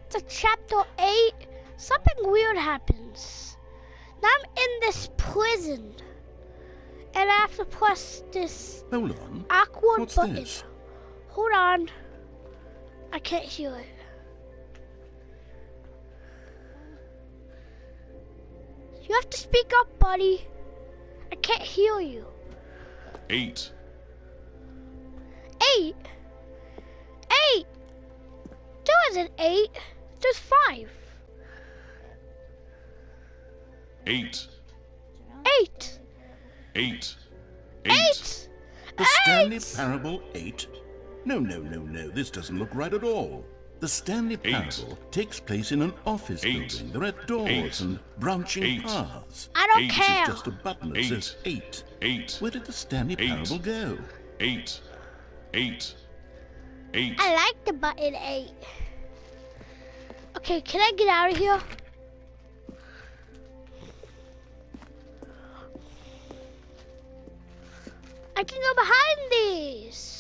get to chapter 8, something weird happens. Now I'm in this prison. And I have to press this Hold on. awkward What's button. this? Hold on. I can't hear it. You have to speak up, buddy. I can't hear you. 8. 8? 8? There isn't 8. There's 5. 8. 8. 8. 8. The Stanley Parable 8? No. This doesn't look right at all. The Stanley Parable takes place in an office building. There are doors and branching paths. I don't Eight. care. This is just a button that says 8. 8. Where did the Stanley Parable go? 8. 8. 8. I like the button 8. Okay, can I get out of here? I can go behind these.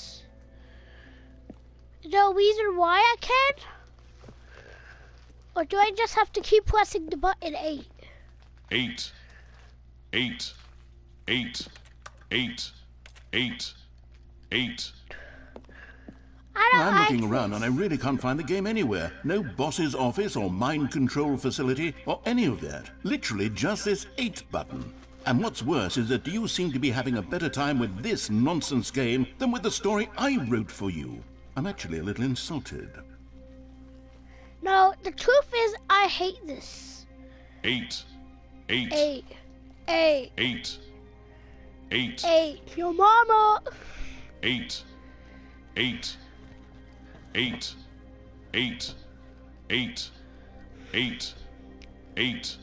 Is there a reason why I can? Or do I just have to keep pressing the button 8? 8. 8. 8. 8. 8. 8. I'm looking around and I really can't find the game anywhere. No boss's office or mind control facility or any of that. Literally just this 8 button. And what's worse is that you seem to be having a better time with this nonsense game than with the story I wrote for you. I'm actually a little insulted. No, the truth is I hate this. 8. 8. 8. 8. 8. 8. 8. Your mama. 8. 8. 8. 8. 8. 8. 8.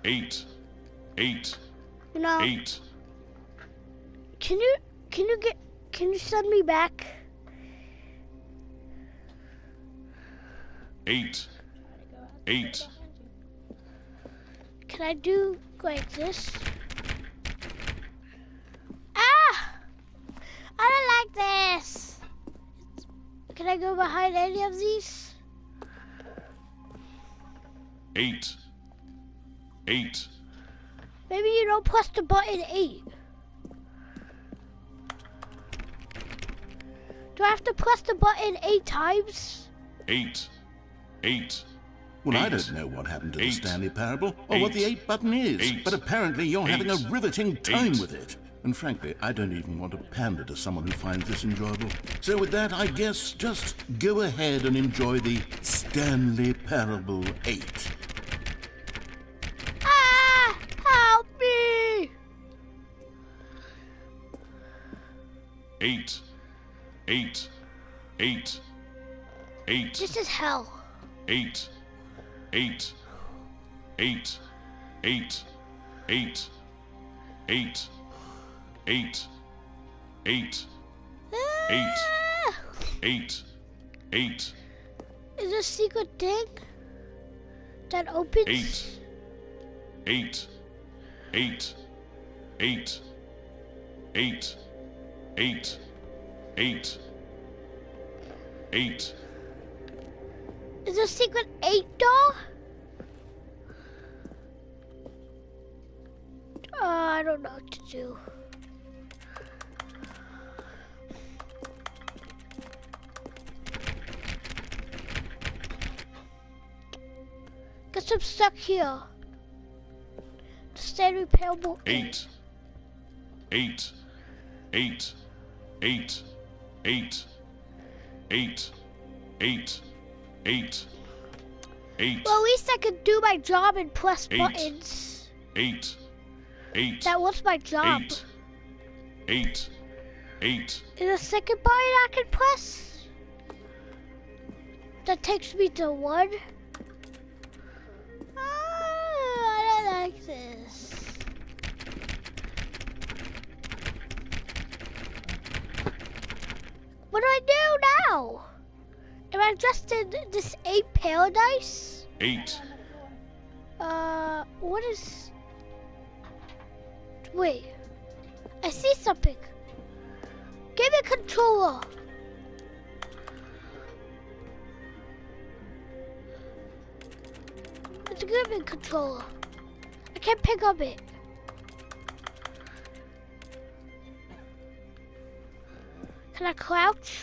8. 8. You know, 8. can you send me back? 8. 8. Can I do like this? Ah! I don't like this. Can I go behind any of these? 8. 8. Maybe you don't press the button 8. Do I have to press the button 8 times? 8. 8. Well, I 8. don't know what happened to the 8. Stanley Parable or what the 8 button is, 8. but apparently you're having a 8. riveting time 8. with it. And frankly, I don't even want to pander to someone who finds this enjoyable. So with that, I guess just go ahead and enjoy the Stanley Parable 8. Ah! Help me! 8. 8. 8. 8. This is hell. 8. 8. 8. 8. 8. 8. 8. 8. 8. Ah! 8. 8. Is there a secret thing that opens? 8. 8. 8. 8. 8. 8. 8. 8. Is there a secret 8 door? I don't know what to do. Guess I'm stuck here. The Stanley Parable 8. 8. 8. 8. 8. 8. 8. 8. 8. Well, at least I could do my job and press 8. buttons. 8. 8. That was my job. 8. 8. 8. Is there a second button I can press? That takes me to 1. I don't like this. What do I do now? Am I just in this 8 paradise? 8. What is... Wait. I see something. Give me a controller. It's a gaming controller. I can't pick up it. Can I crouch?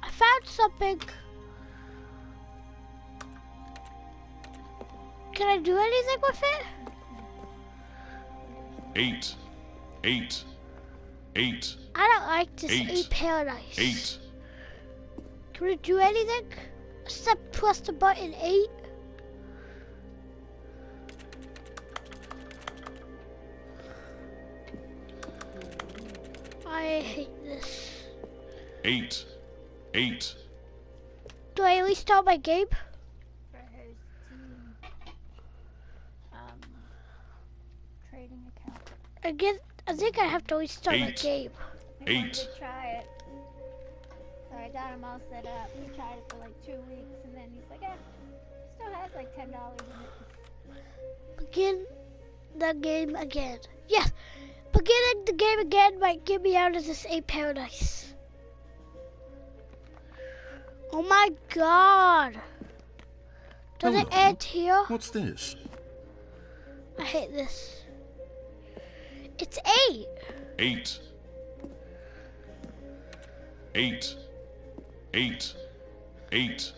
I found something. Can I do anything with it? 8, 8, 8. I don't like this 8. 8 paradise. 8. Can we do anything? Except press the button 8. I hate this. 8, 8. Do I at least start my game? For his team trading account. I think I have to restart my 8. game. He wanted 8. to try it. So I got him all set up. He tried it for like 2 weeks and then he's like, still has like $10 in it. Begin the game again. Yes! Beginning the game again might get me out of this 8 paradise. Oh my god! Does Hold it on. end here? What's this? I hate this. It's 8! 8. 8. 8. 8.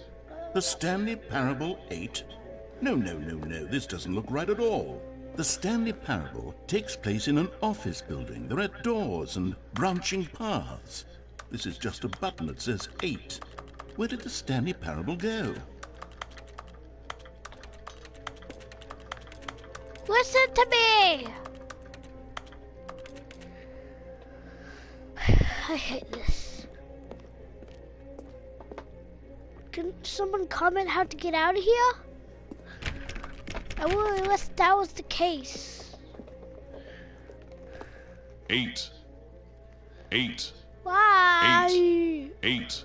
The Stanley Parable 8? No, this doesn't look right at all. The Stanley Parable takes place in an office building. There are doors and branching paths. This is just a button that says 8. Where did the Stanley Parable go? Listen to me! I hate this. Can someone comment how to get out of here? I wouldn't unless that was the case. 8. 8. Why? 8.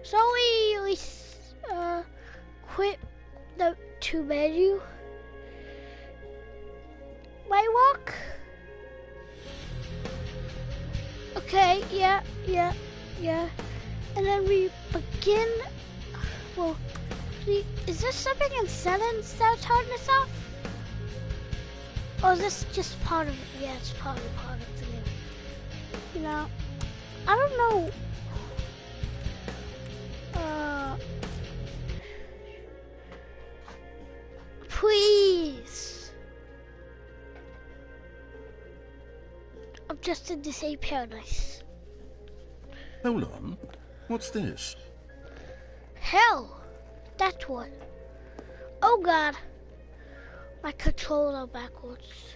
So we quit the 2 menu. Might work? Okay, yeah. And then we begin. Well, is there something in settings that's turning this off? Or is this just part of it? Yeah, it's part of the game. You know, I don't know. Please. I'm just in this 8 paradise. Hold on. What's this? Hell, that's what. Oh god, my controller backwards.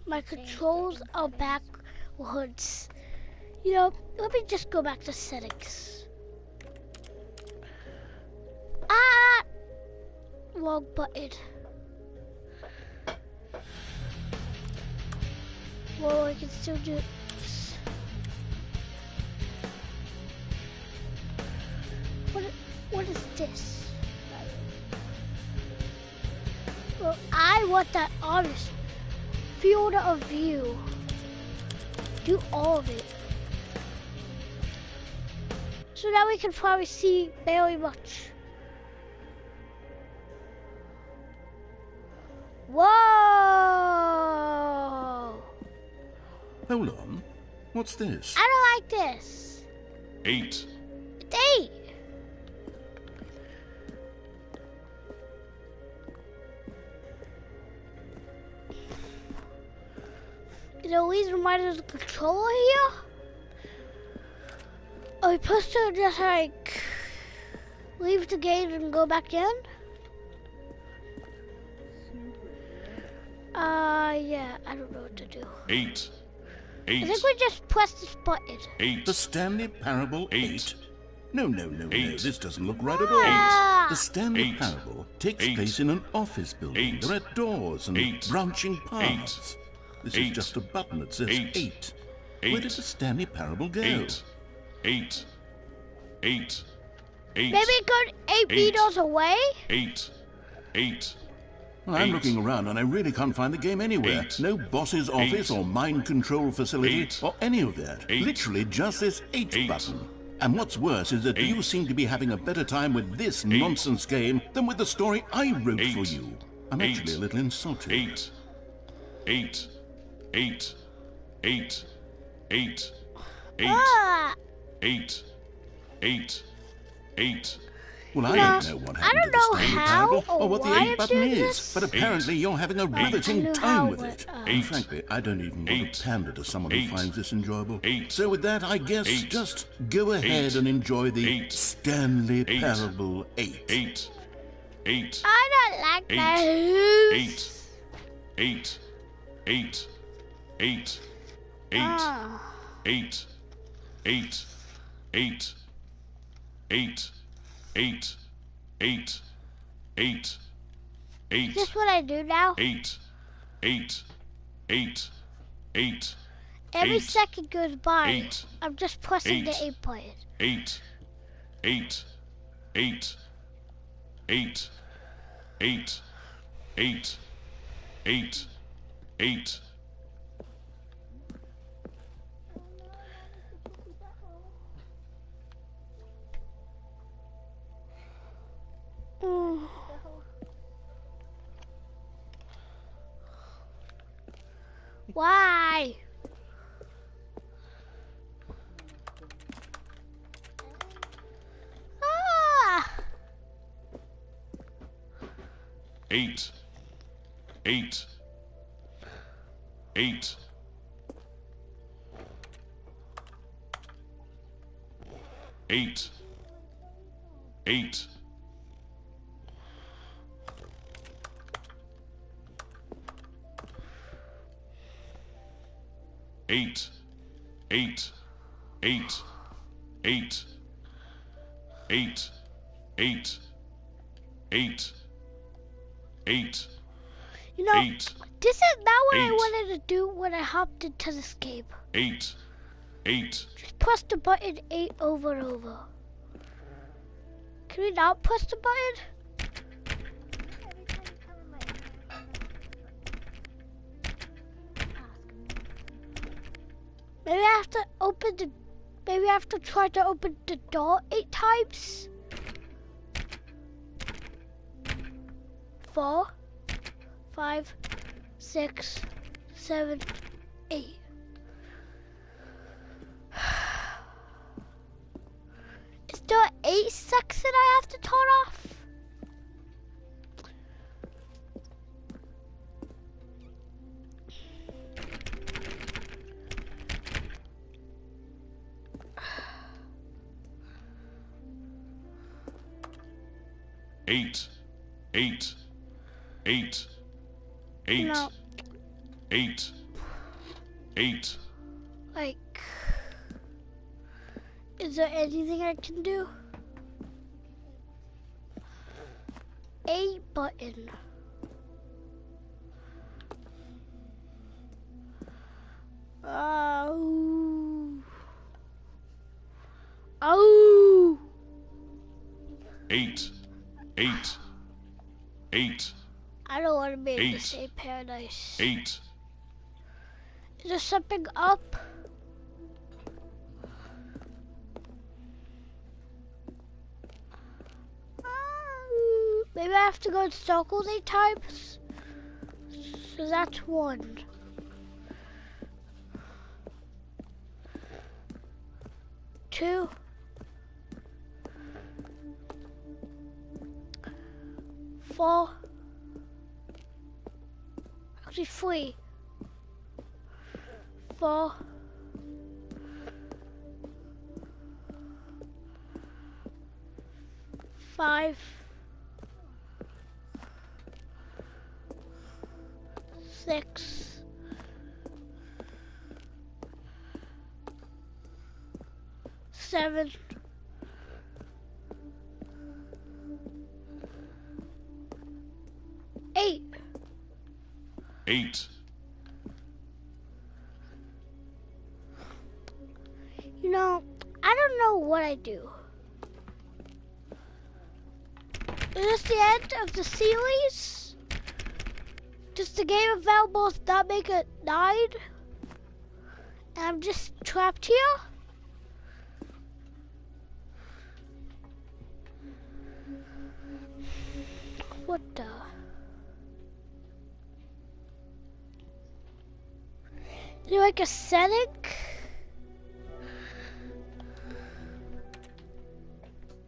My controls are backwards. You know, let me just go back to settings. Ah! Wrong button. Whoa, I can still do this. What is this? Well, I want that honest field of view. Do all of it. So now we can probably see very much. Whoa! Hold on. What's this? I don't like this. 8. It's 8. It always reminds us of the controller here. Are we supposed to just like leave the game and go back in? Yeah, I don't know what to do. 8. I 8. think we just press this button. 8. The Stanley Parable 8? No, Eight. this doesn't look right at all. Ah! The Stanley 8. Parable takes 8. place in an office building. 8. There are doors and 8. branching paths. This is 8. just a button that says 8. 8. 8. Where did the Stanley Parable go? 8. 8. 8. 8. Maybe go 8 meters away? 8. 8. Well, I'm 8. looking around and I really can't find the game anywhere. 8. No boss's office 8. or mind control facility 8. or any of that. 8. Literally just this 8 8. button. And what's worse is that 8. you seem to be having a better time with this nonsense game than with the story I wrote 8. for you. I'm actually a little insulted. 8. 8. 8. 8. 8. 8. Ah! 8. 8. 8. Well, I No, don't know what I happened don't to the know Stanley how Parable or or what the why 8 I'm button doing is, this. but apparently you're having a I riveting knew time how, with but, it. uh, And frankly, I don't even want 8. to pander to someone who 8. finds this enjoyable. 8. So with that, I guess 8. just go ahead 8. and enjoy the 8. Stanley 8. Parable 8. 8. 8. I don't like 8. those. 8. 8. 8. 8. 8. Ah. 8. 8. 8. 8. 8. 8. 8. 8. Is this what I do now? 8. 8. 8. 8. Every 8. second goes by. 8. I'm just pressing the 8. 8 button. 8. 8. 8. 8. 8. 8. 8. 8. Mm. Why? Ah! 8. 8. 8. 8. 8. 8. 8. 8. 8. 8. 8. 8. 8. You know, 8. this is not what I 8. wanted to do when I hopped into this game. 8. 8. Just press the button 8 over and over. Can we not press the button? Maybe I have to open the... Maybe I have to try to open the door 8 times? 4, 5, 6, 7, 8. Is there 8 seconds that I have to turn off? Eight. 8. 8. 8. No. 8. 8. Like, is there anything I can do? A button. Oh. Oh. 8. 8. 8. I don't want to be in the 8. same paradise. 8. Is there something up? Maybe I have to go in circles 8 times. So that's 1. 2. 4. Actually 3. 4. 5. 6. 7. 8. 8. You know, I don't know what I do. Is this the end of the series? Does the game of Valuables not make it 9? And I'm just trapped here? What the? Is there like a setting?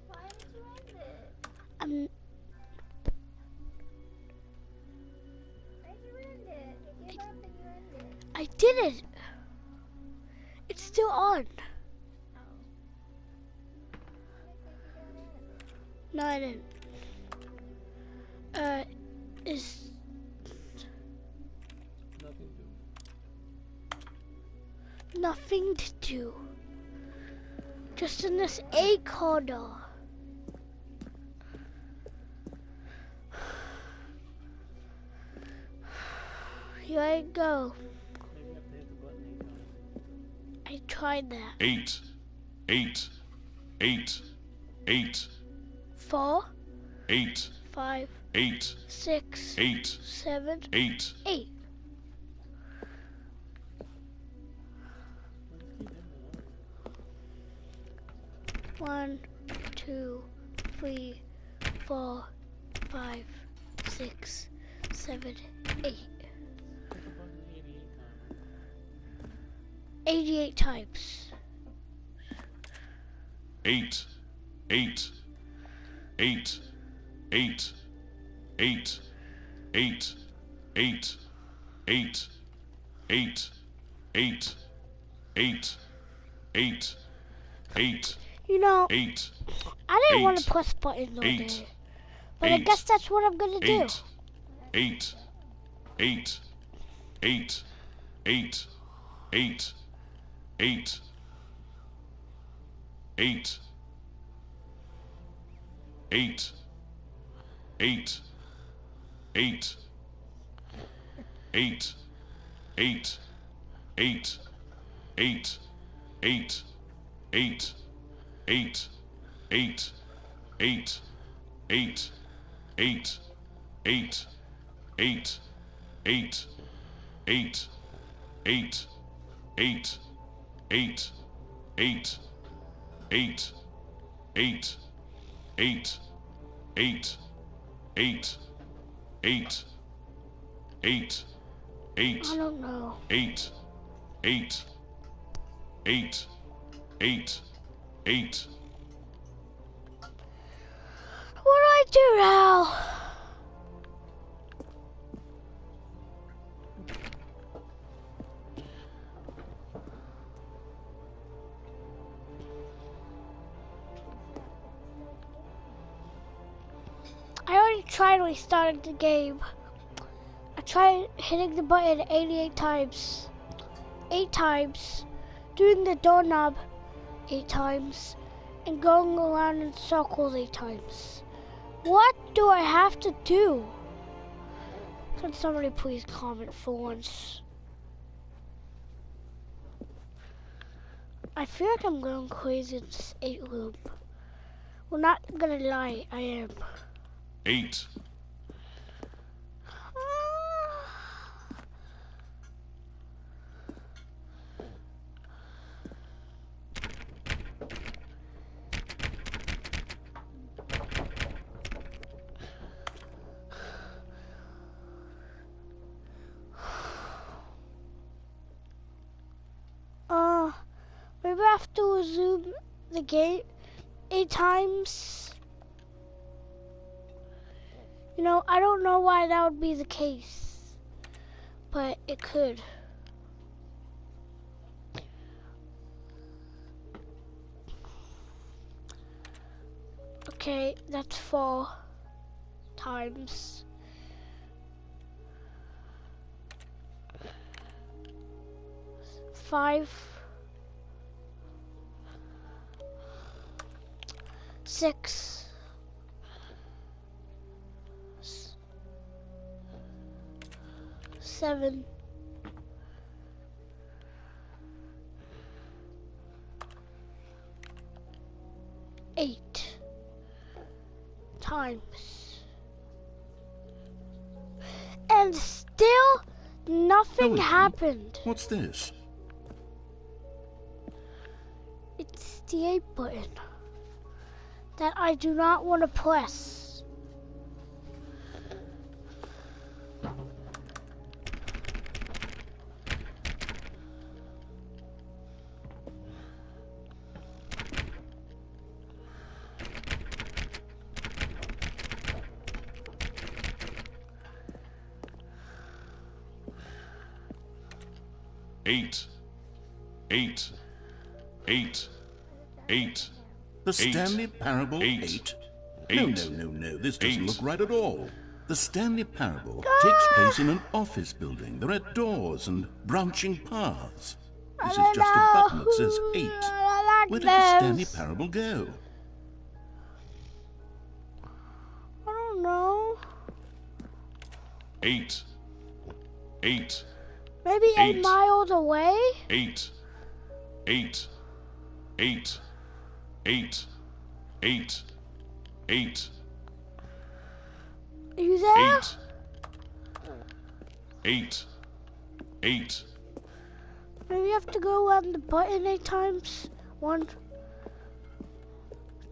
Why did you end it? I'm, Why'd you end it? You gave up and you ended. I didn't. It's still on. Oh. I think you got it. No, I didn't. Is nothing to do. Just in this A corner. Here I go. I tried that. 8, 8, 8, 8, 4, 8, 5, 8, 6, 8, 7, 8. 8. One, 2, 3, 4, 5, 6, 7, 8. 88 times. 8, 8, 8, 8, 8, 8, 8, 8, 8, 8, 8, 8, 8, You know, 8, I didn't want 8, to press buttons all 8, day, but I 8, guess that's what I'm gonna do. 8, 8, 8, 8, 8, 8, 8, 8, 8, 8, 8, 8, 8, 8, 8, 8, 8, 8, 8, 8, 8, 8, 8, 8, 8, 8, 8, 8, 8, 8, 8, 8, 8, 8, 8, 8, 8, I don't know. 8, 8, 8, 8, 8. What do I do now? I already tried restarting the game. I tried hitting the button 88 times. 8 times. Doing the doorknob 8 times. And going around in circles 8 times. What do I have to do? Can somebody please comment for once? I feel like I'm going crazy in this 8 loop. Well, not gonna lie, I am. 8, Maybe I have to resume the game 8 times. You know, I don't know why that would be the case, but it could. Okay, that's 4 times. Five, 6, 7, 8. times. And still nothing happened. What's this? It's the 8 button that I do not want to press. Eight. The Stanley Parable Eight. 8? No. This doesn't look right at all. The Stanley Parable takes place in an office building. There are doors and branching paths. This is just a button that says 8. Where did the Stanley Parable go? I don't know. 8. Maybe 8 miles away? 8. Are you there? 8. Maybe you have to go on the button 8 times. 1,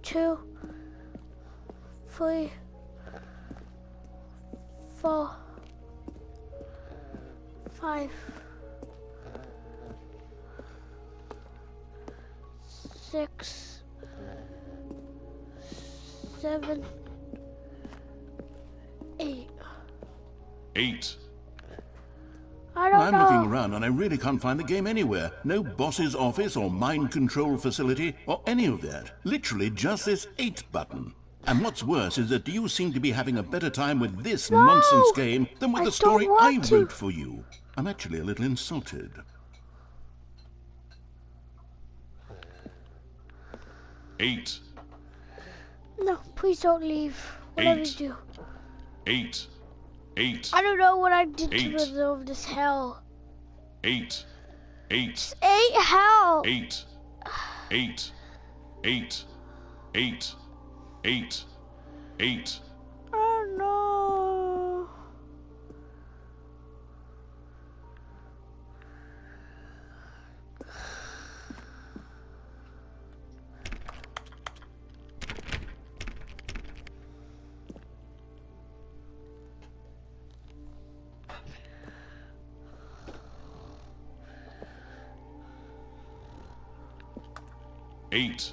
2, 3, 4, 5, 6, 7, 8. 8. I don't I'm know. looking around and I really can't find the game anywhere. No boss's office or mind control facility or any of that. Literally just this 8 button. And what's worse is that you seem to be having a better time with this nonsense game than with I the story don't I want to. wrote for you. I'm actually a little insulted. 8. No, please don't leave. Whatever you 8. do. 8. I don't know what I did to 8. deserve this hell. 8. It's 8 hell. 8. 8. Oh no. Eight.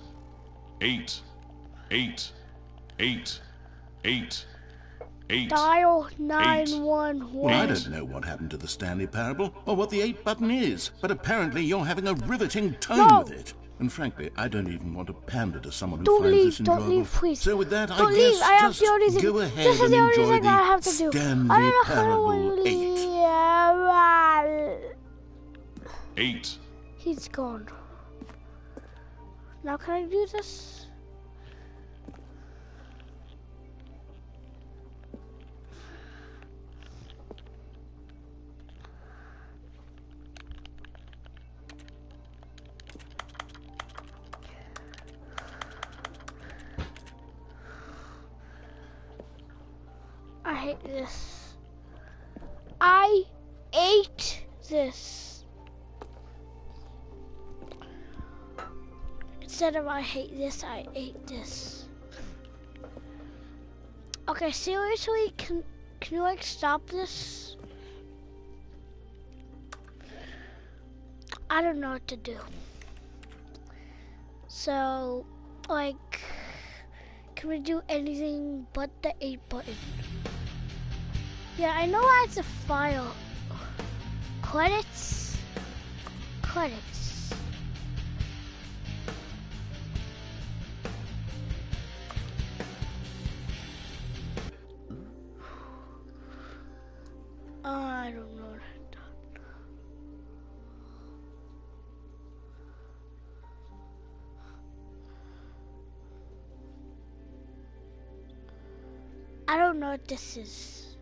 Dial 911. Well, I don't know what happened to the Stanley Parable or what the 8 button is, but apparently you're having a riveting time with it. And frankly, I don't even want to pander to someone who Don't finds leave, this enjoyable. don't leave, please. So with that, Don't I leave. guess I have just the only thing. go ahead This is and the only enjoy thing I have the to do. Stanley I don't know how Parable to 8. leave. 8. He's gone. Now can I do this? I hate this. I ate this. Instead of I hate this, I ate this. Okay, seriously, can you like stop this? I don't know what to do. So, like, can we do anything but the 8 button? Yeah, I know it's a file. Credits. I don't know. I don't know what this is.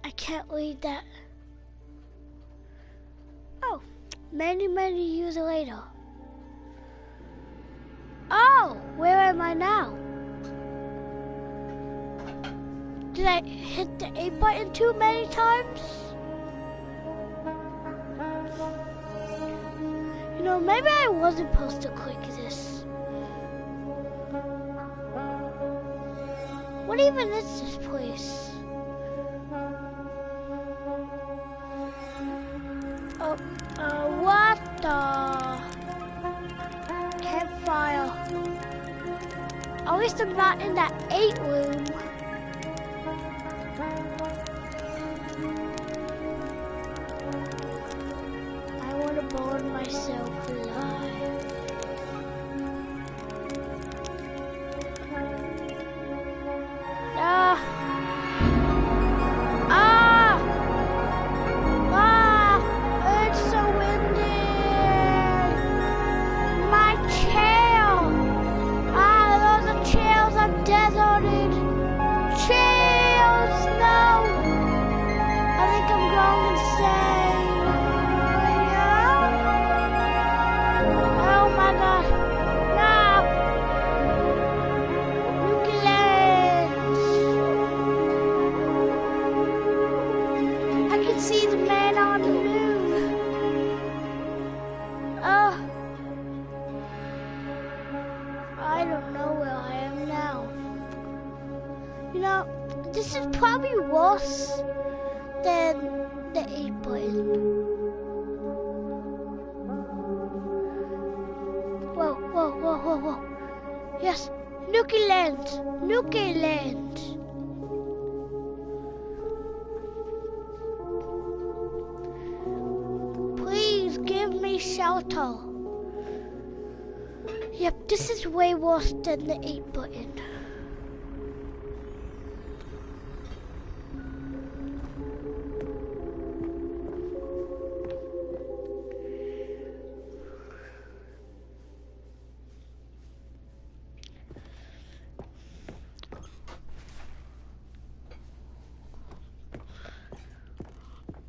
I can't read that. Oh, many years later. Oh! Oh, where am I now? Did I hit the A button too many times? You know, maybe I wasn't supposed to click this. What even is this place? Oh, what the? Campfire. At least I'm not in that 8 room. I want to burn myself alive. It's so windy. My chair. Those are chairs. I'm deserted. Chairs, no. I think I'm going insane. Oh my God. No. Nuclear. I can see the man on the moon. I don't know where I am now. You know, this is probably worse than the 8 button. Whoa, whoa, whoa, whoa, whoa. Yes, Nuki Land. Nuki Land. Please give me shelter. Yep, this is way worse than the 8 button.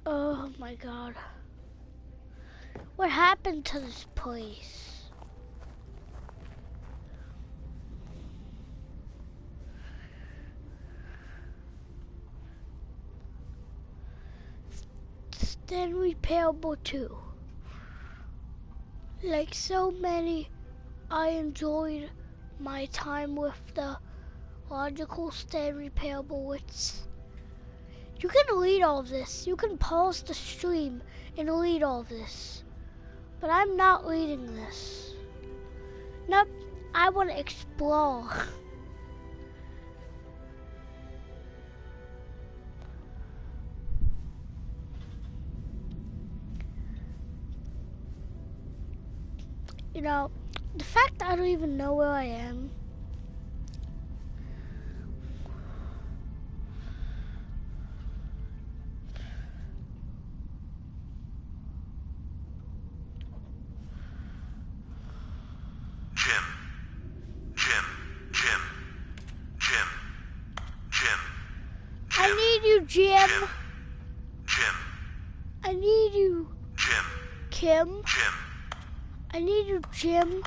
Oh my God. What happened to this place? Stanley Parable 2. Like so many, I enjoyed my time with the logical Stanley Parable wits. You can read all this. You can pause the stream and read all this. But I'm not reading this. Nope, I want to explore. You know, the fact that I don't even know where I am. I need you, Jim. I need you, Kim. I need you, Jim.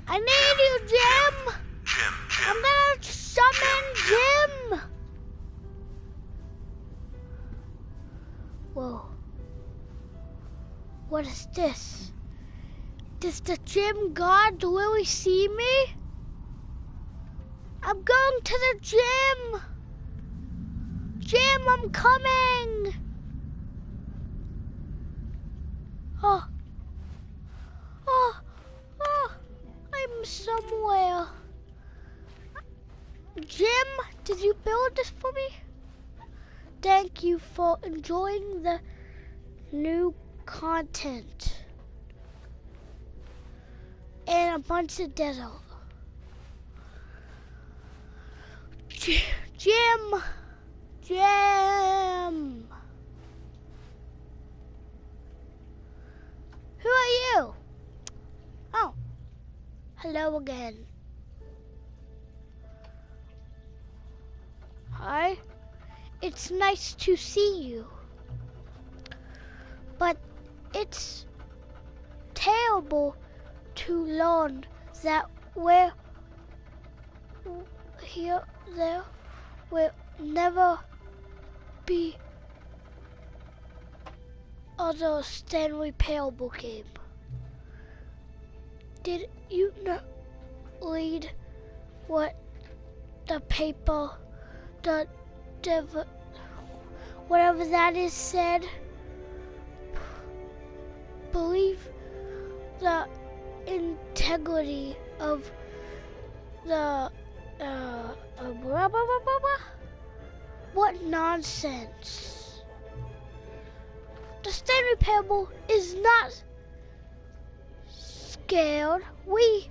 I need you, Jim. I'm gonna summon Jim. Whoa. What is this? Does the Jim God really see me? I'm going to the gym. Jim, I'm coming. Oh, I'm somewhere. Jim, did you build this for me? Thank you for enjoying the new content. And a bunch of desert. Jim! Who are you? Oh, hello again. Hi, it's nice to see you. But it's Parable to learn that there will never be other Stanley Parable game. Did you not read what the paper, whatever that is said? Believe the integrity of the blah, blah, blah, blah, blah. What nonsense. The Stanley Parable is not scared. We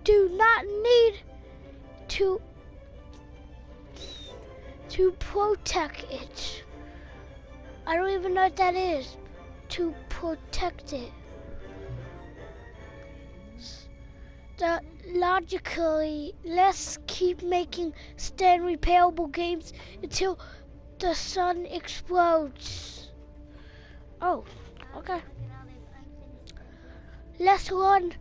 do not need to protect it. I don't even know what that is. To protect it. Logically, let's keep making Stanley Parable games until the sun explodes. Oh, okay. Let's learn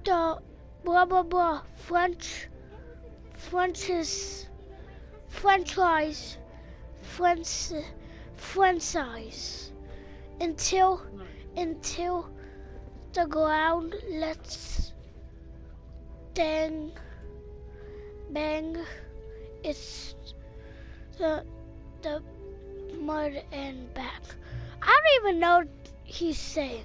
the blah blah blah French fries, until the ground lets bang, it's the mud and back. I don't even know what he's saying.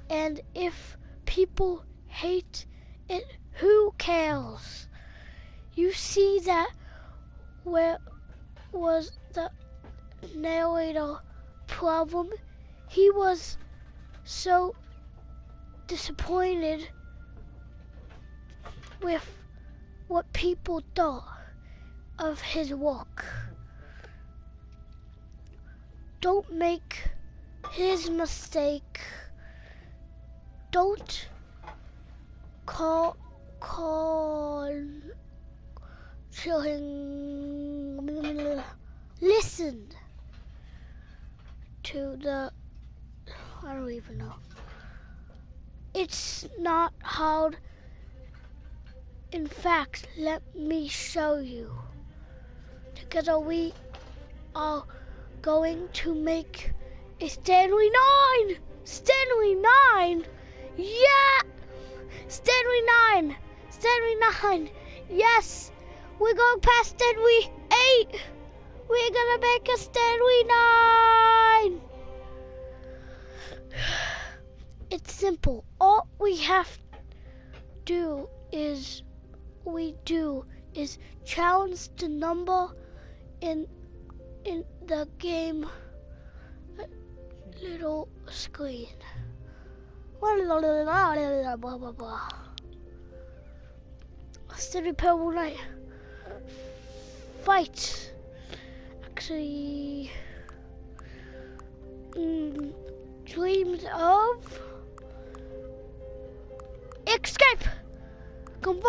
And if people hate it, who cares? You see that where was the narrator problem? He was so disappointed with what people thought of his work. Don't make his mistake. Don't listen to the, I don't even know. It's not hard. In fact, let me show you. Together we are going to make a Stanley 9! Stanley 9! Yeah! Stanley 9! Stanley 9! Yes! We're going past Stanley 8! We're gonna make a Stanley 9! It's simple. All we have to do is challenge the number in the game little screen. Blah, blah, blah. Stanley Parable Night. Fight. Actually, dreams of escape. Confirm.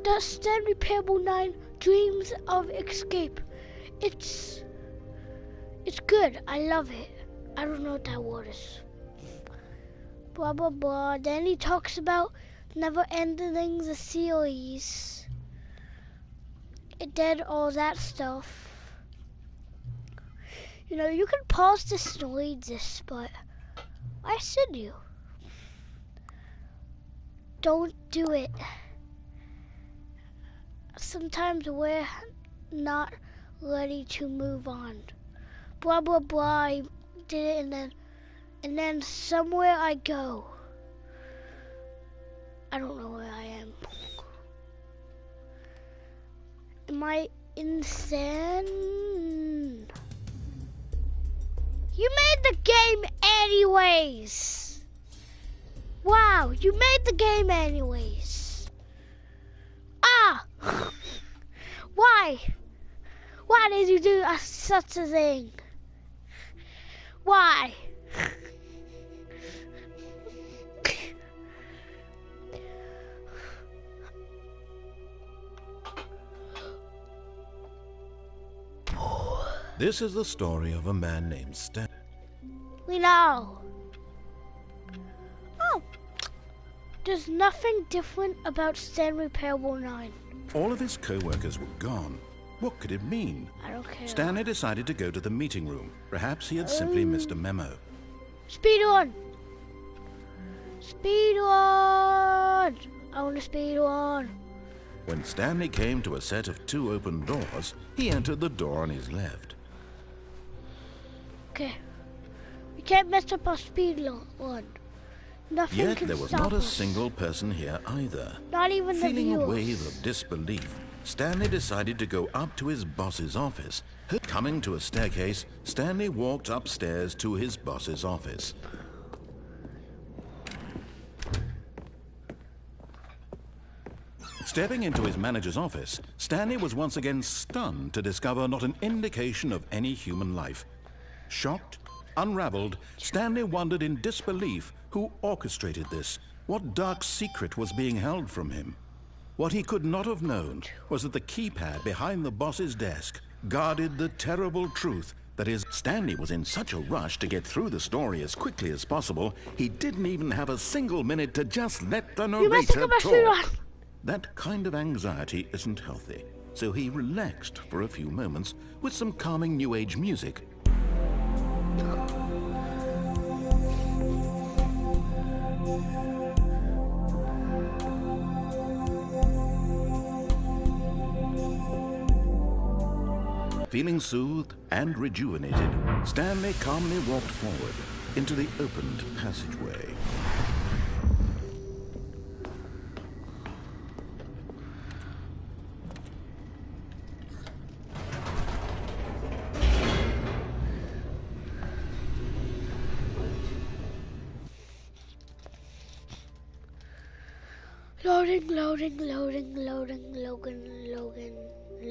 The Stanley Parable 9 Dreams of Escape. It's good. I love it. I don't know what that word is. Blah blah blah. Then he talks about never ending the series. It did all that stuff. You know, you can pause this and read this, but I said you. Don't do it. Sometimes we're not ready to move on. Blah blah blah. I did it, and then somewhere I go. I don't know where I am. Am I insane? You made the game anyways. Wow, you made the game anyways. Ah! Why? Why did you do such a thing? Why? This is the story of a man named Stan. We know. Oh. There's nothing different about Stanley Parable 9. All of his co-workers were gone. What could it mean? I don't care. Stanley decided to go to the meeting room. Perhaps he had simply missed a memo. Speed on! Speed on! I want to speed on. When Stanley came to a set of 2 open doors, he entered the door on his left. Okay. We can't mess up our speed on. Nothing Yet can there was stop not a us. single person here either. Not even the Feeling a viewers. wave of disbelief, Stanley decided to go up to his boss's office. Coming to a staircase, Stanley walked upstairs to his boss's office. Stepping into his manager's office, Stanley was once again stunned to discover not an indication of any human life. Shocked, unraveled, Stanley wondered in disbelief who orchestrated this. What dark secret was being held from him? What he could not have known was that the keypad behind the boss's desk guarded the terrible truth that Stanley was in such a rush to get through the story as quickly as possible, he didn't even have a single minute to just let the narrator talk. That kind of anxiety isn't healthy, so he relaxed for a few moments with some calming New Age music. Feeling soothed and rejuvenated, Stanley calmly walked forward into the opened passageway.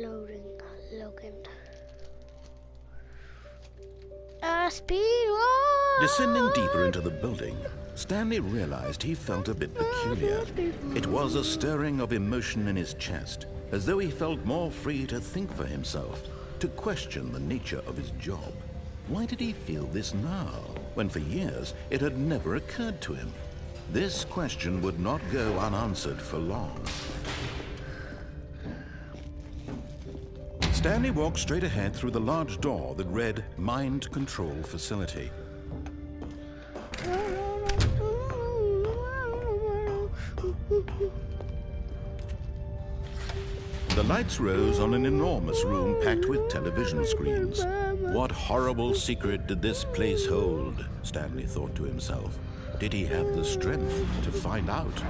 Loading. Speed on! Descending deeper into the building, Stanley realized he felt a bit peculiar. It was a stirring of emotion in his chest, as though he felt more free to think for himself, to question the nature of his job. Why did he feel this now, when for years it had never occurred to him? This question would not go unanswered for long. Stanley walked straight ahead through the large door that read Mind Control Facility. The lights rose on an enormous room packed with television screens. What horrible secret did this place hold? Stanley thought to himself. Did he have the strength to find out?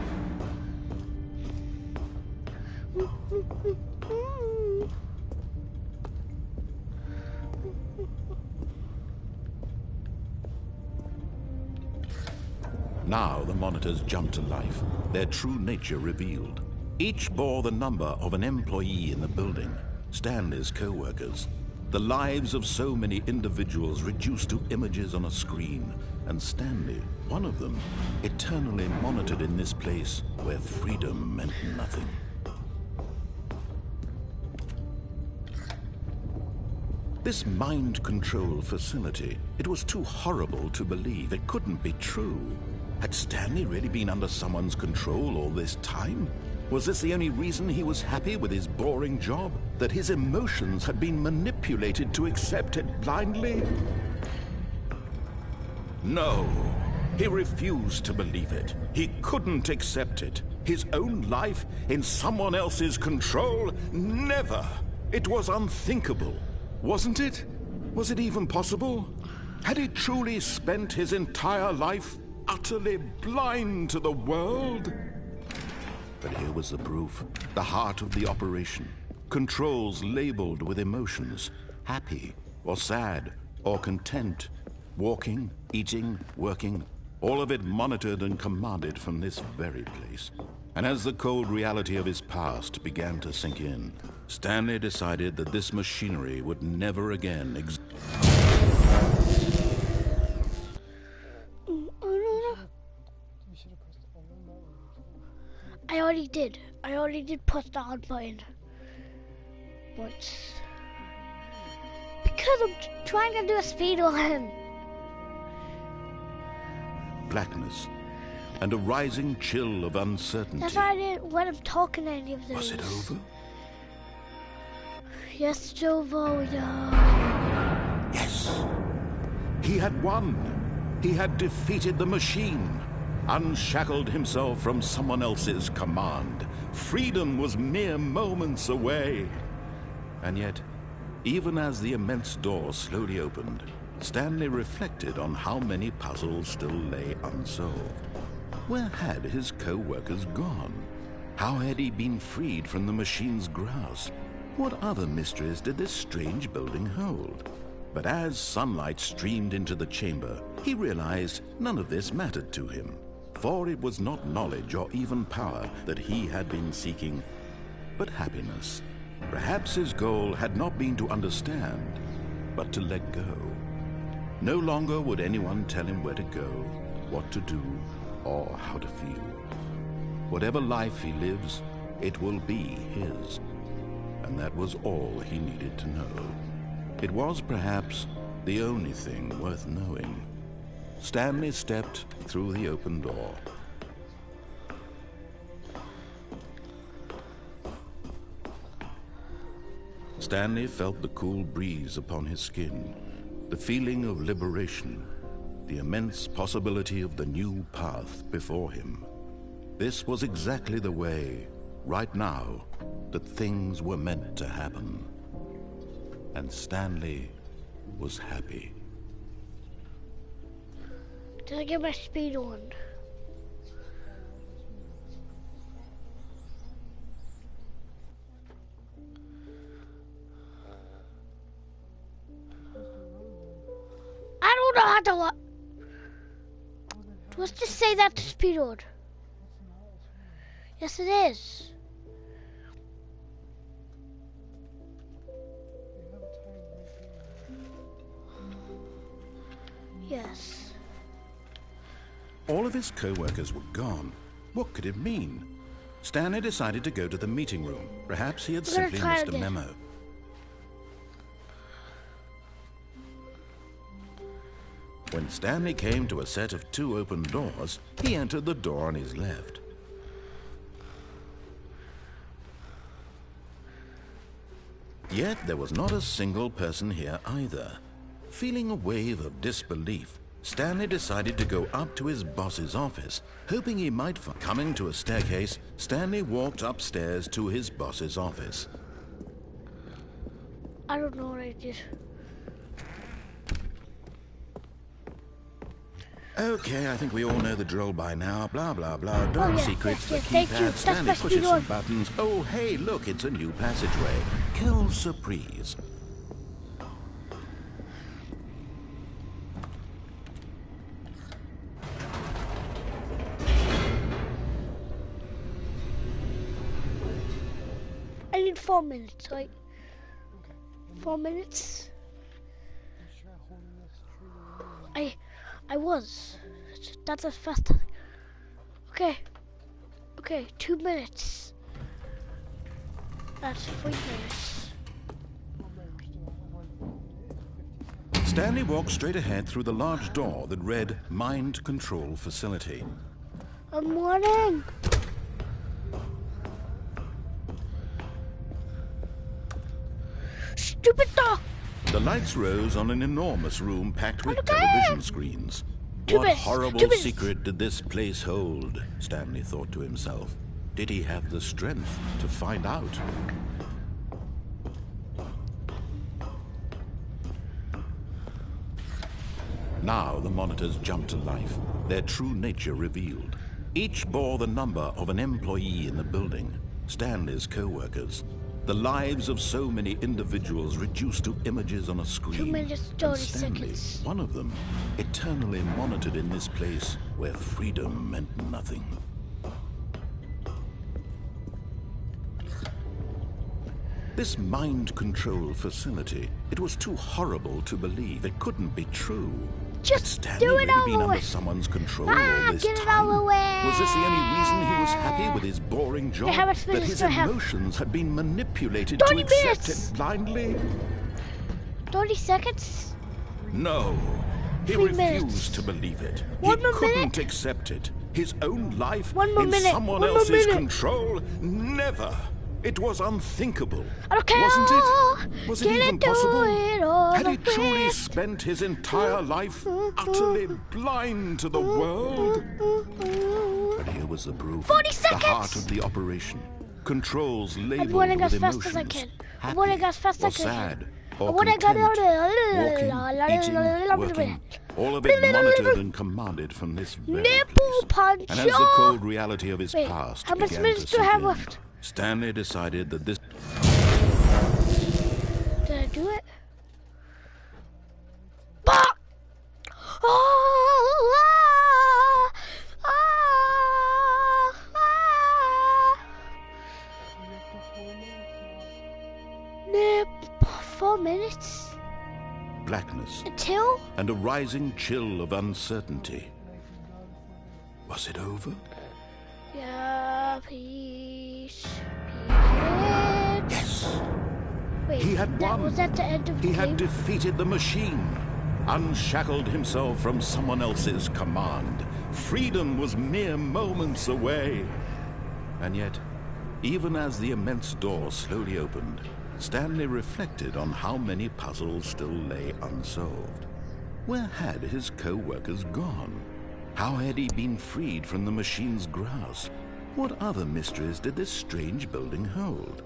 Now the monitors jumped to life, their true nature revealed. Each bore the number of an employee in the building, Stanley's co-workers. The lives of so many individuals reduced to images on a screen, and Stanley, one of them, eternally monitored in this place where freedom meant nothing. This mind control facility, it was too horrible to believe. It couldn't be true. Had Stanley really been under someone's control all this time? Was this the only reason he was happy with his boring job? That his emotions had been manipulated to accept it blindly? No, he refused to believe it. He couldn't accept it. His own life in someone else's control? Never! It was unthinkable. Wasn't it? Was it even possible? Had he truly spent his entire life utterly blind to the world? But here was the proof, the heart of the operation. Controls labeled with emotions, happy or sad or content. Walking, eating, working, all of it monitored and commanded from this very place. And as the cold reality of his past began to sink in, Stanley decided that this machinery would never again exist. I already did. I already did push the on button. But because I'm trying to do a speed run. blackness and a rising chill of uncertainty. That's why I didn't let him talk in any of those. Was it over? Yes, it's over. Yeah. Yes. He had won. He had defeated the machine, unshackled himself from someone else's command. Freedom was mere moments away. And yet, even as the immense door slowly opened, Stanley reflected on how many puzzles still lay unsolved. Where had his co-workers gone? How had he been freed from the machine's grasp? What other mysteries did this strange building hold? But as sunlight streamed into the chamber, he realized none of this mattered to him, for it was not knowledge or even power that he had been seeking, but happiness. Perhaps his goal had not been to understand, but to let go. No longer would anyone tell him where to go, what to do, or how to feel. Whatever life he lives, it will be his. And that was all he needed to know. It was perhaps the only thing worth knowing. Stanley stepped through the open door. Stanley felt the cool breeze upon his skin, the feeling of liberation, the immense possibility of the new path before him. This was exactly the way, right now, that things were meant to happen. And Stanley was happy. Did I get my speed on? I don't know how to what. Let's just say that's speed on. Yes, it is. Yes. All of his co-workers were gone. What could it mean? Stanley decided to go to the meeting room. Perhaps he had simply missed a memo. When Stanley came to a set of 2 open doors, he entered the door on his left. Yet there was not a single person here either. Feeling a wave of disbelief, Stanley decided to go up to his boss's office, hoping he might find... Coming to a staircase, Stanley walked upstairs to his boss's office. I don't know what I did. Okay, I think we all know the drill by now. Blah, blah, blah. Dark yeah, secrets, yeah, the thank you. keypad. That's Stanley my pushes speed some on. buttons. Oh, hey, look, it's a new passageway. Quelle surprise. I need 4 minutes, right? 4 minutes? I was. That's as fast. Okay. Okay, 2 minutes. That's 3 minutes. Stanley walked straight ahead through the large door that read Mind Control Facility. Good morning. Stupid dog. The lights rose on an enormous room packed with Okay. television screens. Two What minutes, horrible 2 minutes. secret did this place hold? Stanley thought to himself. Did he have the strength to find out? Now the monitors jumped to life, their true nature revealed. Each bore the number of an employee in the building, Stanley's co-workers. The lives of so many individuals reduced to images on a screen. 2 minutes, And 30 Stanley, seconds. one of them, eternally monitored in this place where freedom meant nothing. This mind control facility, it was too horrible to believe. It couldn't be true. Just Had Stanley do it really been over under with. someone's control all this Get it time? over with. Was this the only reason he was happy with his boring job? how much That minutes his do I have? emotions had been manipulated 30 to accept minutes. it blindly? 30 seconds? No. He 3 refused minutes. to believe it. One He more couldn't minute. accept it. His own life One more in minute. someone One more else's minute. control? Never. It was unthinkable. I don't care. Wasn't it? Was it Can I even do possible? it all Had he the truly way? spent his entire life utterly blind to the world? But here was the proof. 40 The seconds. heart of the operation. Controls labeled running with as fast as I emotions. can. I'm Happy running as fast or as I can. sad I or wanna content. go down Walking, eating, working. All of it monitored and commanded from this very Nipple place. punch. And as the cold reality of his Wait, past how much began minutes to do I sink have in, left? Stanley decided that this... Did I do it? Bah! Oh, ah, ah, ah. 4 minutes blackness until and a rising chill of uncertainty. Was it over? yeah, peace. Yes. Wait, He had that won. was at the end of the He game. had defeated the machine, unshackled himself from someone else's command. Freedom was mere moments away. And yet, even as the immense door slowly opened, Stanley reflected on how many puzzles still lay unsolved. Where had his co-workers gone? How had he been freed from the machine's grasp? What other mysteries did this strange building hold?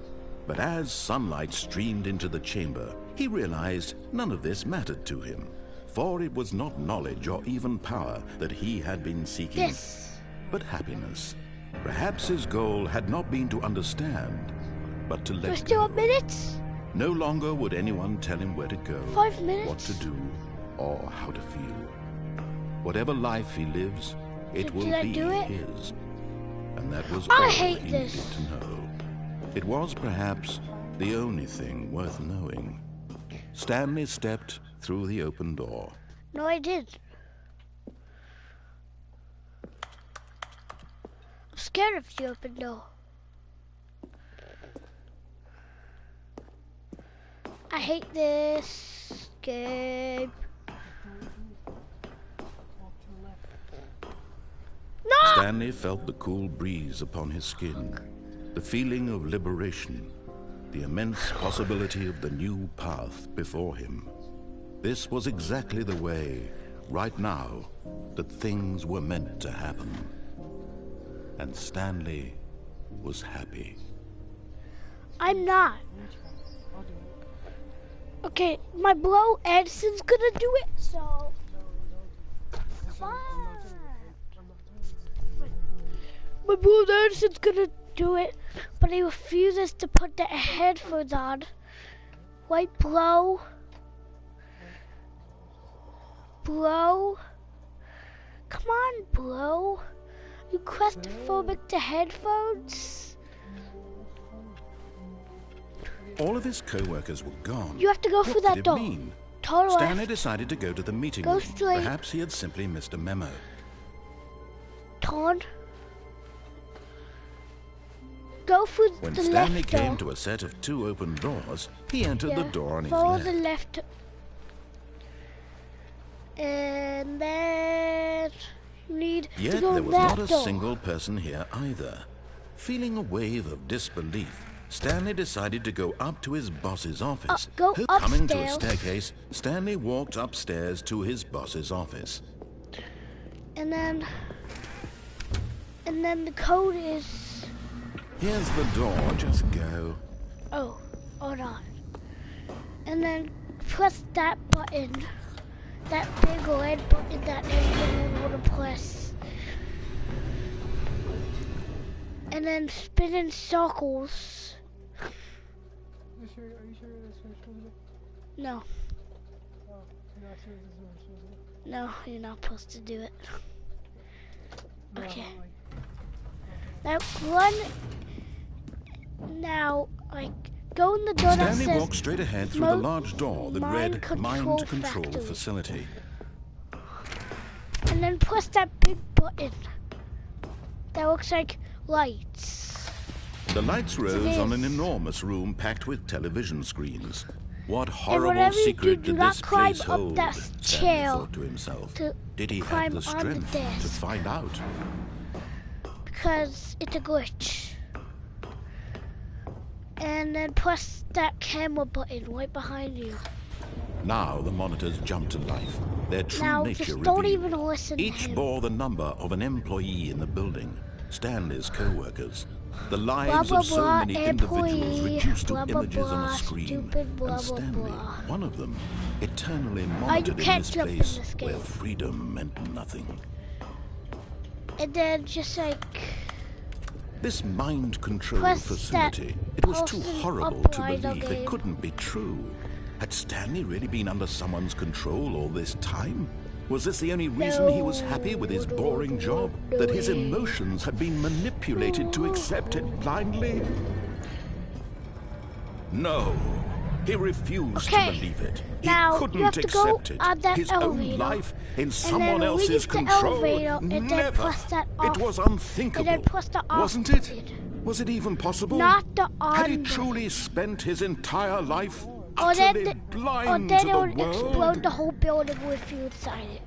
But as sunlight streamed into the chamber, he realized none of this mattered to him, for it was not knowledge or even power that he had been seeking, This. but happiness. Perhaps his goal had not been to understand, but to There's let still go. minutes. No longer would anyone tell him where to go, 5 minutes. what to do, or how to feel. Whatever life he lives, it Did will I be do it? his. And that was I all hate he this. needed to know. It was perhaps the only thing worth knowing. Stanley stepped through the open door. No, I did. I'm scared of the open door. I hate this game. No! Stanley felt the cool breeze upon his skin, the feeling of liberation, the immense possibility of the new path before him. This was exactly the way, right now, that things were meant to happen. And Stanley was happy. I'm not. Okay, my bro Edison's gonna do it, so... Come on. My bro Edison's gonna do it, but he refuses to put the headphones on. Right, bro? Bro? Come on, bro. You claustrophobic to headphones? All of his co-workers were gone. You have to go through What that did it door. mean? Total Stanley left. decided to go to the meeting Go room. straight. Perhaps he had simply missed a memo. Turn. Go through When the Stanley left came door. to a set of 2 open doors, he entered the door on his Follow left. the left. And then you need to Yet go there was that not a door. single person here either. Feeling a wave of disbelief, Stanley decided to go up to his boss's office. Go Coming to a upstairs. staircase, Stanley walked upstairs to his boss's office. And then the code is... Here's the door, just go. Oh, hold on. And then press that button. That big red button that everyone want to press. And then spin in circles. Are you sure that's what you're supposed to do? No, Oh, you're not sure this is what you're supposed to do? no, you're not supposed to do it. No, Okay. like, Now run. Now, like, go in the door that Stanley says walked straight ahead through the large door that Mind read Control Mind Control Factory. Facility. and then press that big button. That looks like lights. The lights rose on an is. enormous room packed with television screens. What horrible whatever you secret do did not this climb place up hold? that Stanley chair thought to himself. to Did he have climb the on the strength to desk. find out? Because it's a glitch. And then press that camera button right behind you. Now the monitors jumped to life. Their true Now nature just don't revealed. even listen to Each him. bore the number of an employee in the building. Stanley's co-workers. The lives Blah, of so blah, many blah, individuals employee, reduced to blah, blah, images on blah, a screen. stupid, blah, And blah, Stanley, blah. one of them, eternally monitored in can't this jump in place this game. where freedom meant nothing. And then just like This mind control press facility, that it was too person horrible up to right believe. again. It couldn't be true. Had Stanley really been under someone's control all this time? Was this the only reason he was happy with his boring job? That his emotions had been manipulated to accept it blindly? No. He refused to believe it. He Now, you couldn't have to go accept it. on that His elevator, own life in and someone then else's leave the control. elevator, and then Never. press that It off, was unthinkable. and then press the off Wasn't it? button. Was it even possible? Not the on Had he button. truly spent his entire life Or then, utterly blind or then to it the would world? explode the whole building with you inside it.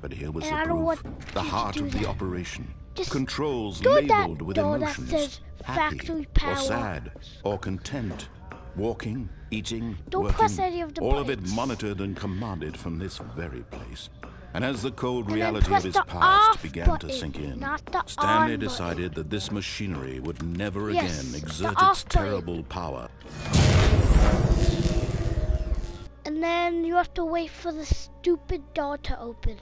But here was And the I don't proof. want The you to heart do of the that. operation. Just Controls do that labeled with door that emotions. says Happy factory or power. sad or content. Walking, eating, Don't working. press any of the all of it buttons. monitored and commanded from this very place. And as the cold And then reality press of his the past off began button, to sink in, not the Stanley on decided that this machinery would never Yes, again the exert off its button. terrible power. And then you have to wait for the stupid door to open.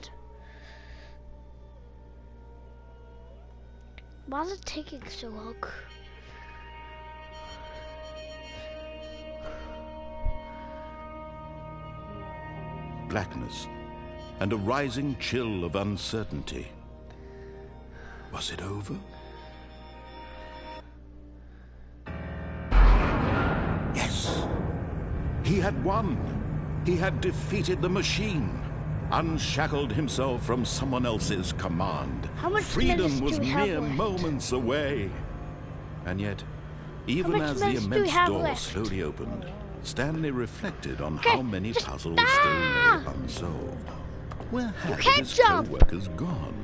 Why is it taking so long? Blackness and a rising chill of uncertainty. Was it over? Yes. He had won. He had defeated the machine, unshackled himself from someone else's command. How much Freedom minutes was do we have mere left? moments away. And yet, even much as the minutes do we immense have door left? slowly opened, Stanley reflected on Okay, how many just- puzzles still Ah! lay unsolved. Where had can't his jump. co-workers gone?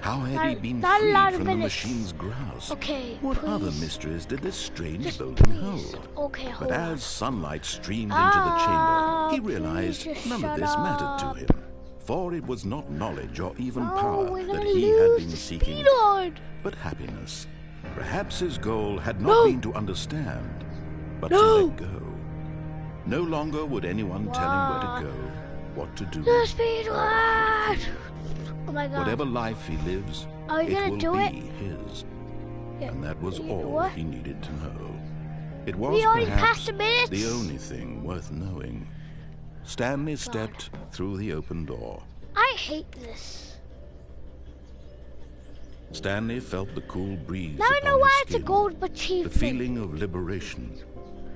How had he been not a freed lot of from the minutes. machine's grasp? Okay, What other please. mysteries did this strange Just building please. hold? Okay, hold But on. as sunlight streamed into the chamber, he realized please just none of shut this mattered up. to him. For it was not knowledge or even Oh, power we're that gonna he had lose been the seeking, Speed Lord. but happiness. Perhaps his goal had not No. been to understand, but to No. let go. No longer would anyone tell him where to go, what to do. The Speed Lord. Oh my God. Whatever life he lives, Are we it gonna will do be it? his. Yeah. And that was You know all what? he needed to know. It was We already perhaps passed the minutes. the only thing worth knowing. Stanley stepped through the open door. I hate this. Stanley felt the cool breeze Now I upon know why his it's a skin, gold the achievement. feeling of liberation,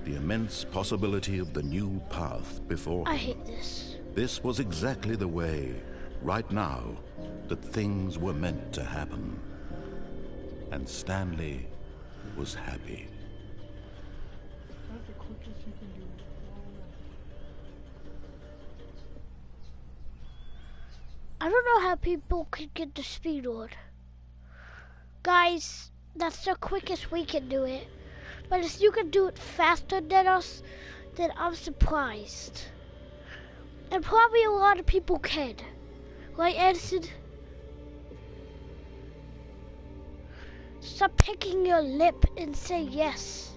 the immense possibility of the new path before I him. hate this. This was exactly the way, right now, that things were meant to happen. And Stanley was happy. That's the quickest you can do it. I don't know how people could get the Speed Lord. Guys, that's the quickest we can do it. But if you can do it faster than us, then I'm surprised. And probably a lot of people can. Right, Edison? Stop picking your lip and say yes.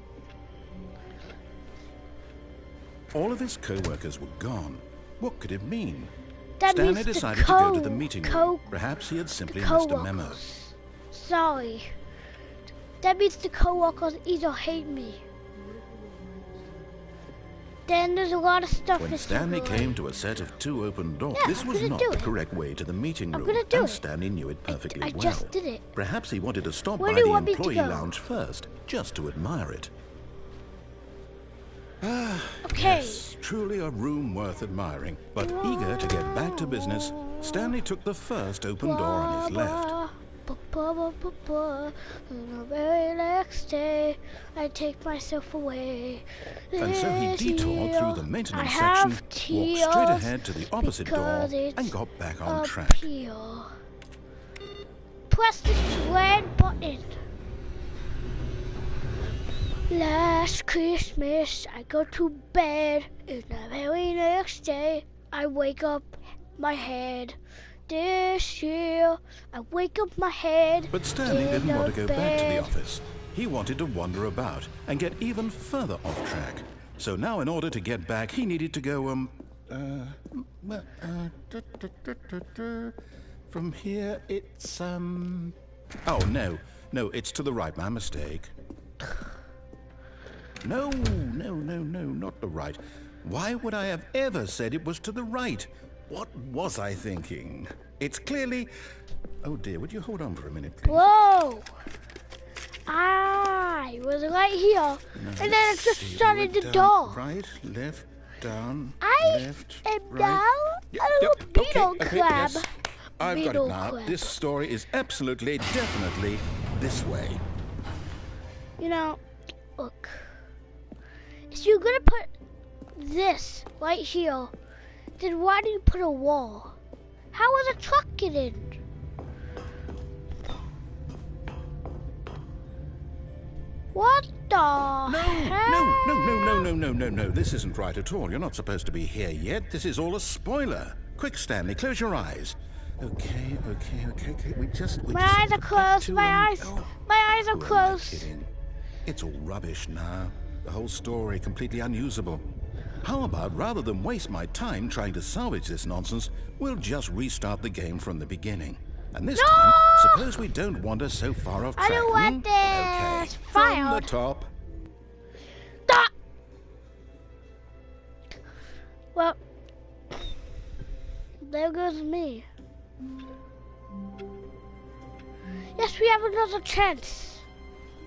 All of his co-workers were gone. What could it mean? That Stanley means the decided to go to the meeting room. Perhaps he had simply missed a memo. co-workers. Sorry. That means the co-workers either hate me. Then there's a lot of stuff When that's Stanley going. came to a set of two open doors, Yeah, this I'm was gonna not do the it. correct way to the meeting I'm room, gonna do and it. Stanley knew it perfectly I well. just did it. Perhaps he wanted to stop Where by do you the want me to employee go? lounge first, just to admire it. Okay. Yes, truly a room worth admiring. But eager to get back to business, Stanley took the first open door on his left. And the very next day, I take myself away. And so he This detoured year, through the maintenance I section, have walked tears straight ahead to the opposite door, because it's and got back on up track. here. Press this red button. Last Christmas, I go to bed, and the very next day, I wake up my head. This year, I wake up my head. But Stanley in didn't want to go back to the bed. office. He wanted to wander about and get even further off track. So now in order to get back, he needed to go, from here it's, oh, no, it's to the right, my mistake. No, not the right. Why would I have ever said it was to the right? What was I thinking? It's clearly... Oh dear, would you hold on for a minute, please? Whoa! I was right here, and then it just started the door. Right, left, down, I left, am right. now a little beetle crab. Yes. I've got Beetle it now. crab. This story is absolutely, definitely this way. You know, look. If you're gonna put this right here, then why do you put a wall? How was a truck get in? What the heck? No. This isn't right at all. You're not supposed to be here yet. This is all a spoiler. Quick, Stanley, close your eyes. Okay. My eyes are closed. My eyes are Who am I closed. kidding? It's all rubbish now. The whole story completely unusable. How about, rather than waste my time trying to salvage this nonsense, we'll just restart the game from the beginning. And this time, suppose we don't wander so far off track. I don't want this. Okay, from the Fired. top. Ah! Well, there goes me. Yes, we have another chance.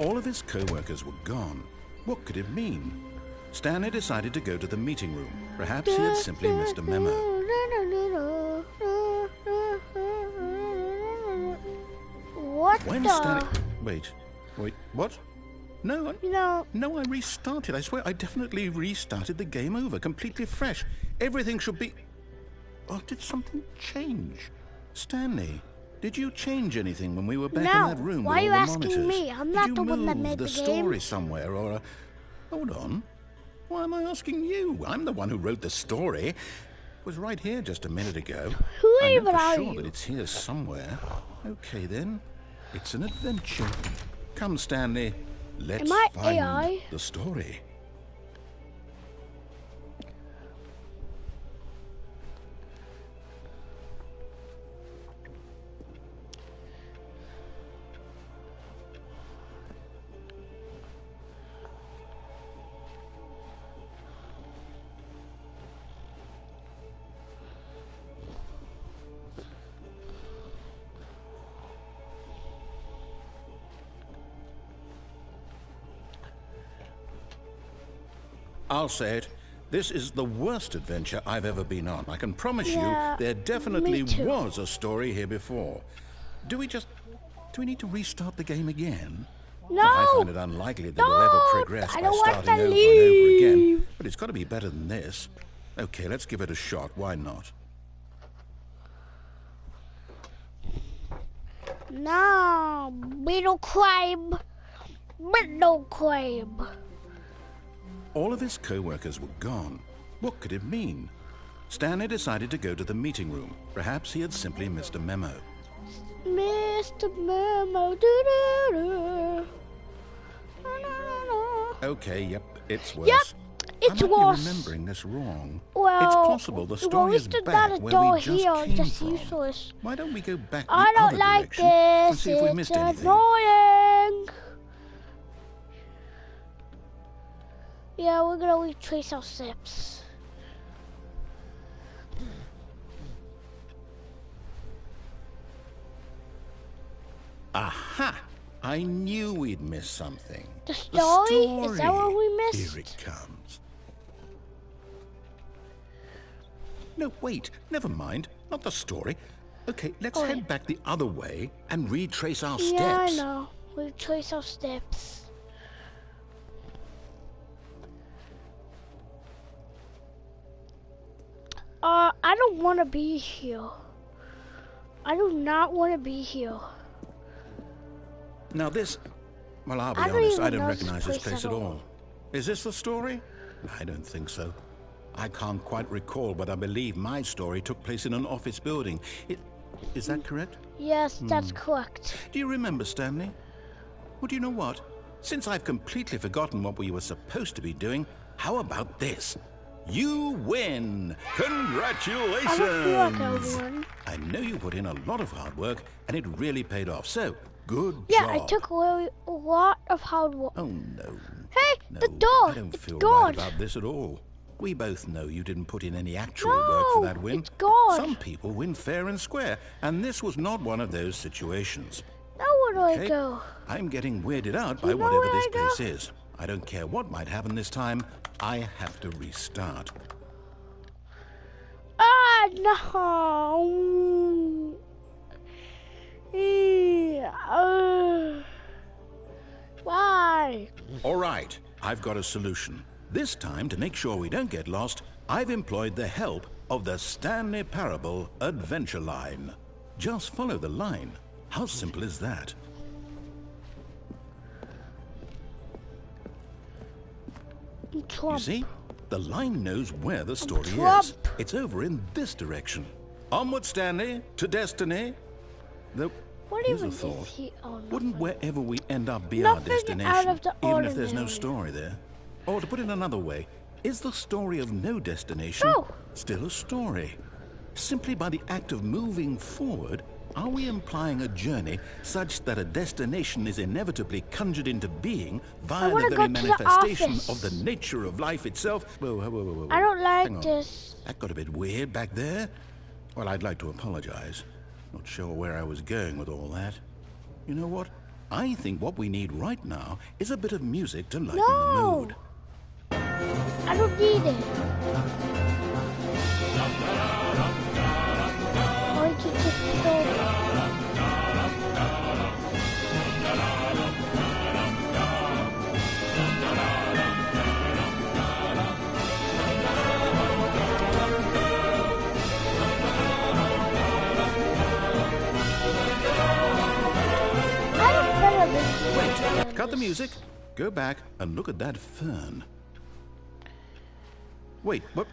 All of his co-workers were gone. What could it mean? Stanley decided to go to the meeting room. Perhaps he had simply missed a memo. What When the? Stanley... Wait, what? No, You know, I restarted. I swear, I definitely restarted the game over, completely fresh. Everything should be... Oh, did something change? Stanley, did you change anything when we were back No. in that room Why with are all you the asking monitors? me? I'm not Did the you one that move made the the story game. somewhere, or... Hold on. Why am I asking you? I'm the one who wrote the story. It was right here just a minute ago. Who I know even for are sure you? that it's here somewhere. Okay, then. It's an adventure. Come, Stanley. Let's Am I find AI? the story. I'll say it. This is the worst adventure I've ever been on. I can promise Yeah, you there definitely me too. was a story here before. Do we need to restart the game again? No. I find it unlikely that we'll ever Don't. progress I by don't want starting to over and over again. leave. But it's got to be better than this. Okay, let's give it a shot. Why not? No, middle crime. Middle crime. All of his co-workers were gone. What could it mean? Stanley decided to go to the meeting room. Perhaps he had simply missed a memo. Mr. Memo. Doo-doo-doo. Okay, yep, it's worse. Yep, it's I might worse. be remembering this wrong. Well, it's possible the story is still back got a where door we just here, came just from. useless. Why don't we go back the I don't other like direction and this. see if we It's missed anything? annoying. Yeah, we're gonna retrace our steps. Aha! I knew we'd miss something. The story? Is that what we missed? Here it comes. No, wait. Never mind. Not the story. Okay, let's head back the other way and retrace our Yeah, steps. I know. We'll trace our steps. I don't want to be here. I do not want to be here. Now this... Well, I'll be I don't honest, even I don't know recognize this this place place at at all. all. Is this the story? I don't think so. I can't quite recall, but I believe my story took place in an office building. Is that correct? Yes, that's correct. Do you remember, Stanley? Well, do you know what? Since I've completely forgotten what we were supposed to be doing, how about this? You win! Congratulations! I don't feel like I won. I know you put in a lot of hard work, and it really paid off. So, good Yeah, job. I took a lot of hard work. Oh, no. Hey, No, the door! I don't It's feel gone! right about this at all. We both know you didn't put in any actual work for that win. It's gone. Some people win fair and square, and this was not one of those situations. Now where do I Okay? go? I'm getting weirded out by You know whatever where this I go? place is. I don't care what might happen this time. I have to restart. Ah, no! Why? All right, I've got a solution. This time, to make sure we don't get lost, I've employed the help of the Stanley Parable Adventure Line. Just follow the line. How simple is that? You Trump. see? The line knows where the story Trump. is. It's over in this direction. Onward, Stanley, to destiny. Though, What here's even a thought. is he on? Wouldn't wherever we end up be Nothing our destination, out of the even if there's no ordinary. story there? Or to put it another way, is the story of no destination No. still a story? Simply by the act of moving forward, are we implying a journey such that a destination is inevitably conjured into being via wanna the go very to the manifestation office. of the nature of life itself? Whoa. I don't Hang like on. this. That got a bit weird back there. Well, I'd like to apologize. Not sure where I was going with all that. You know what? I think what we need right now is a bit of music to lighten the No. mood. I don't need it. I can just go. Wait, cut the music. Go back and look at that fern. Wait, what?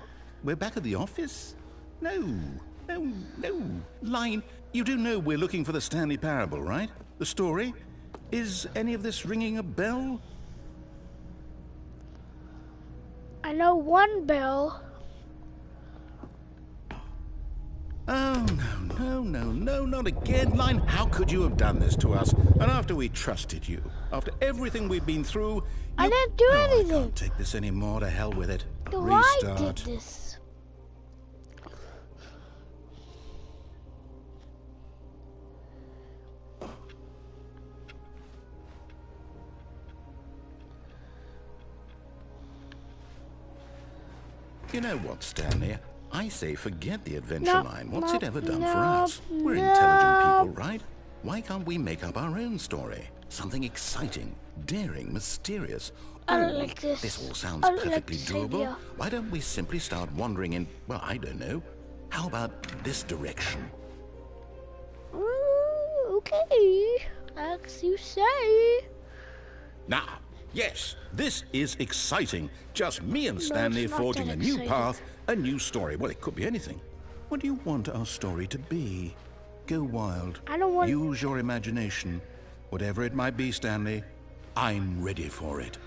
We're back at the office? No. Line, you do know we're looking for the Stanley Parable, right? The story? Is any of this ringing a bell? I know one bell. Oh, no, not again, Line. How could you have done this to us? And after we trusted you, after everything we've been through... I didn't do I anything. can't take this anymore. To hell with it. I did Restart. this. You know what, Stanley? I say forget the adventure No, line. What's no, it ever done for no, us? We're no. intelligent people, right? Why can't we make up our own story? Something exciting, daring, mysterious. I don't Oh, like this. This all sounds I don't like perfectly this doable. idea. Why don't we simply start wandering in, well, I don't know. How about this direction? Okay. As you say. Now, yes, this is exciting. Just me and Stanley it's not forging that a new exciting. path, a new story. Well, it could be anything. What do you want our story to be? Go wild. I don't want- Use your imagination. Whatever it might be, Stanley, I'm ready for it.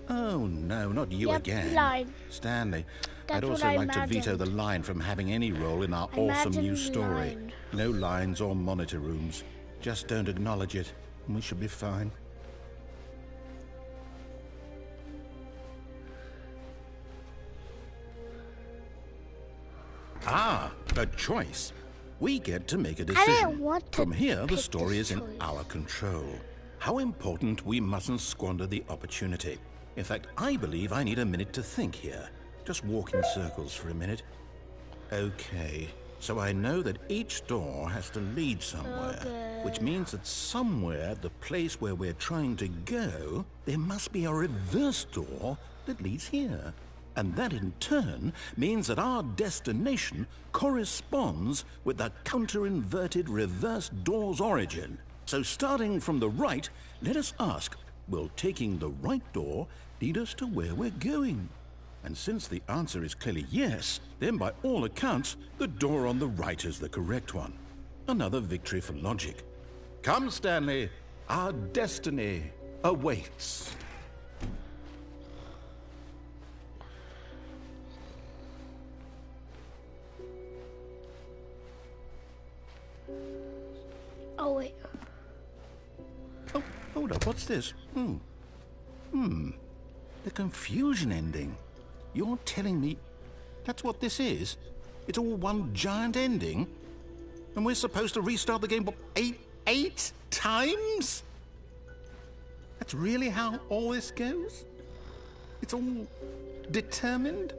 Oh, no, not you Yep, again. line. Stanley, That's I'd what also I like to veto imagined. the line from having any role in our awesome Imagine new story. line. No lines or monitor rooms. Just don't acknowledge it, and we should be fine. Ah, a choice. We get to make a decision. didn't want to From here, the pick story this is in choice. our control. How important we mustn't squander the opportunity. In fact, I believe I need a minute to think here. Just walk in circles for a minute. Okay, so I know that each door has to lead somewhere, which means that somewhere at the place where we're trying to go, there must be a reverse door that leads here. And that in turn means that our destination corresponds with the counter-inverted reverse door's origin. So starting from the right, let us ask, will taking the right door lead us to where we're going? And since the answer is clearly yes, then by all accounts, the door on the right is the correct one. Another victory for logic. Come, Stanley, our destiny awaits. Oh, wait. Oh, hold up, what's this? The confusion ending. You're telling me that's what this is? It's all one giant ending? And we're supposed to restart the game, what, eight times? That's really how all this goes? It's all determined?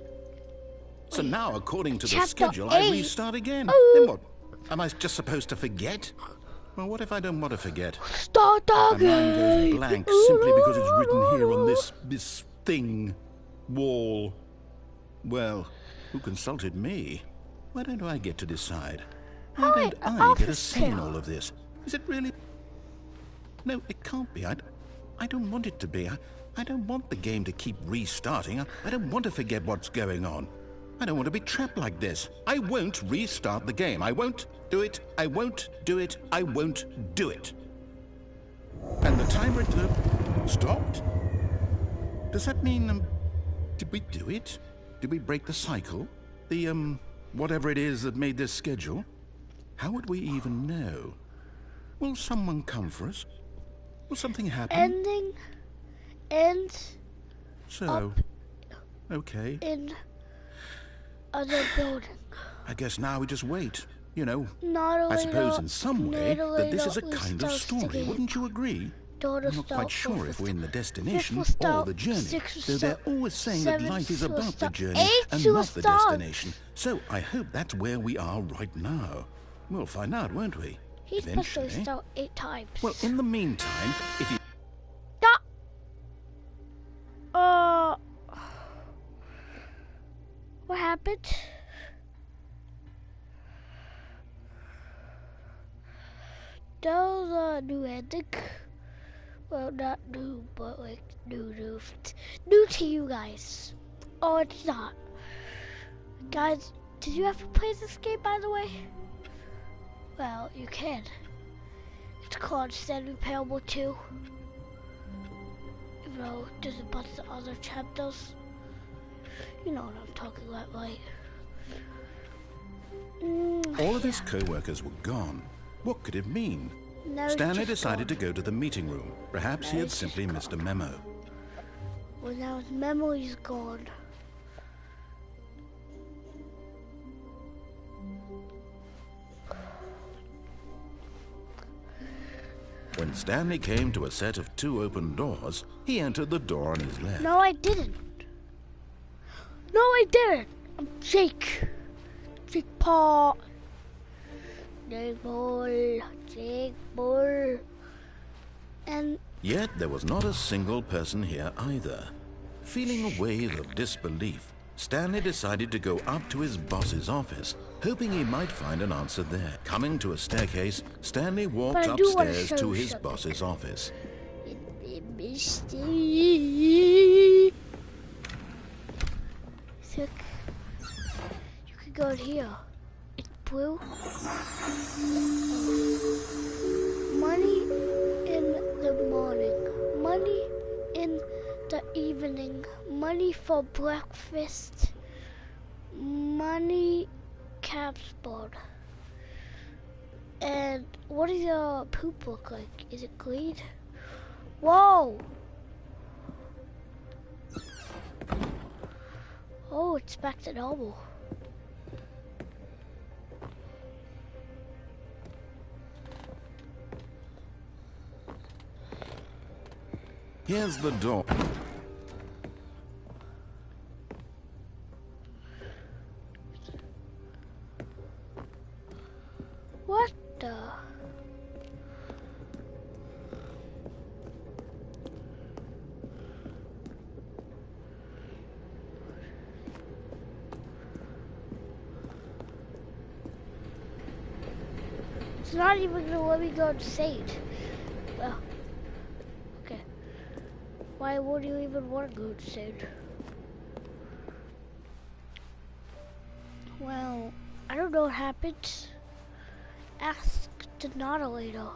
So now, according to the Chapter schedule, 8. I restart again. Oh. Then what? Am I just supposed to forget? Well, what if I don't want to forget? Start My mind again. goes blank simply because it's written here on this thing, wall. Well, who consulted me? Why don't I get to decide? Why don't I get a say in all of this? Is it really? No, it can't be. I don't want it to be. I don't want the game to keep restarting. I don't want to forget what's going on. I don't want to be trapped like this. I won't restart the game. I won't do it. I won't do it. I won't do it. And the timer stopped? Does that mean, did we do it? Did we break the cycle? The, whatever it is that made this schedule? How would we even know? Will someone come for us? Will something happen? Ending. End. So, okay. In other building. I guess now we just wait. You know, Not only I suppose in some way that this is a not kind of story. Wouldn't you agree? I'm not quite sure if we're in the destination or the journey, though they're always saying that life is about the journey and not the destination. So I hope that's where we are right now. We'll find out, won't we? He's supposed to Eventually. start 8 times. Well, in the meantime, if you... What happened? That was a new ending. Well, not new, but like new to you guys. Oh, it's not. Guys, did you ever play this game, by the way? Well, you can. It's called Stanley Parable 2. Even though there's a bunch of other chapters. You know what I'm talking about, right? all of his co-workers were gone, what could it mean? No, Stanley decided to go to the meeting room. Perhaps he had simply missed a memo. Well, now his memory's gone. When Stanley came to a set of 2 open doors, he entered the door on his left. No, I didn't. No, I didn't. I'm Jake. Jake Paul. Jake Bull. Jake Bull. And Yet there was not a single person here either. Feeling a wave of disbelief, Stanley decided to go up to his boss's office, hoping he might find an answer there. Coming to a staircase, Stanley walked But I do wanna upstairs show to you his something. boss's office. Sick. You could go in here. It's blue. Money in the morning. Money in the evening. Money for breakfast. Money capsboard. And what does your poop look like? Is it green? Whoa! Oh, it's back to normal. Here's the door. What the? It's not even gonna let me go inside. Well, okay. Why would you even want to go inside? Well, I don't know what happened. Ask the Nautilator.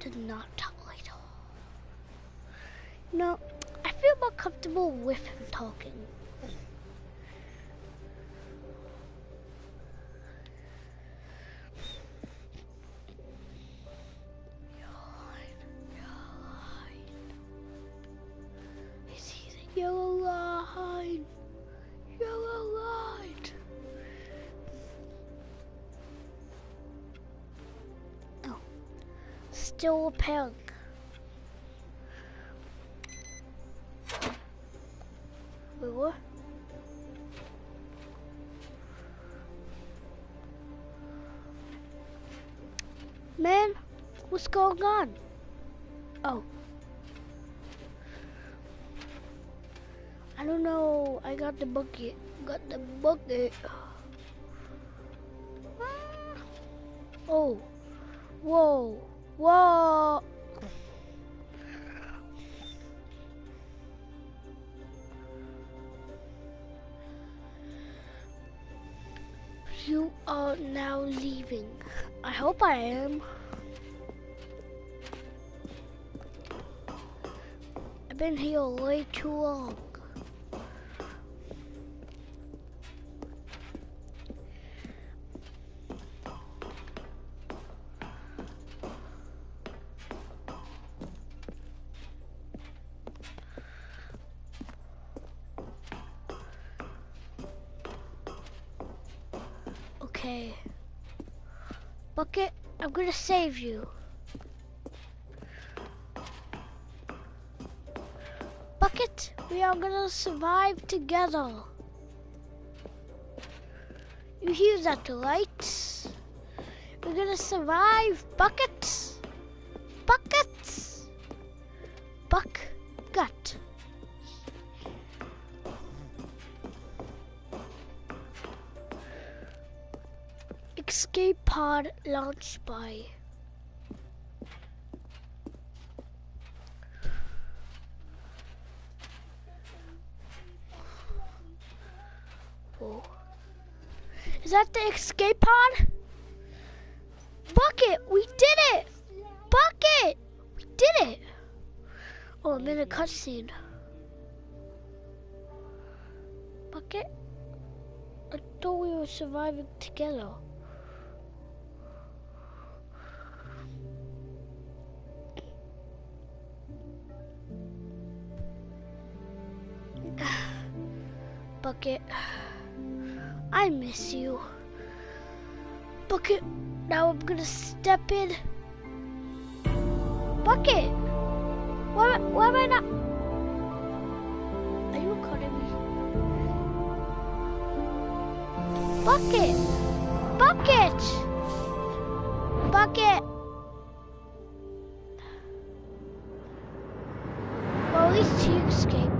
The Nautilator. No, I feel more comfortable with him talking. I see the yellow line. Yellow line. Oh, still a pig. Wait, what? Man, what's going on? Oh. I don't know. I got the bucket. Got the bucket. Oh. Whoa. Whoa. You are now leaving. I hope I am. I've been here way too long. Okay. Bucket, I'm gonna save you. Bucket, we are gonna survive together. You hear that, right? We're gonna survive, Bucket. Bucket. Bucket. Escape pod launched by. Whoa. Is that the escape pod? Bucket, we did it! Bucket, we did it! Oh, I'm in a cutscene. Bucket, I thought we were surviving together. Bucket, I miss you. Bucket, now I'm gonna step in. Bucket, why am I not? Are you recording me? Bucket, Bucket, Bucket. Well, at least you escaped.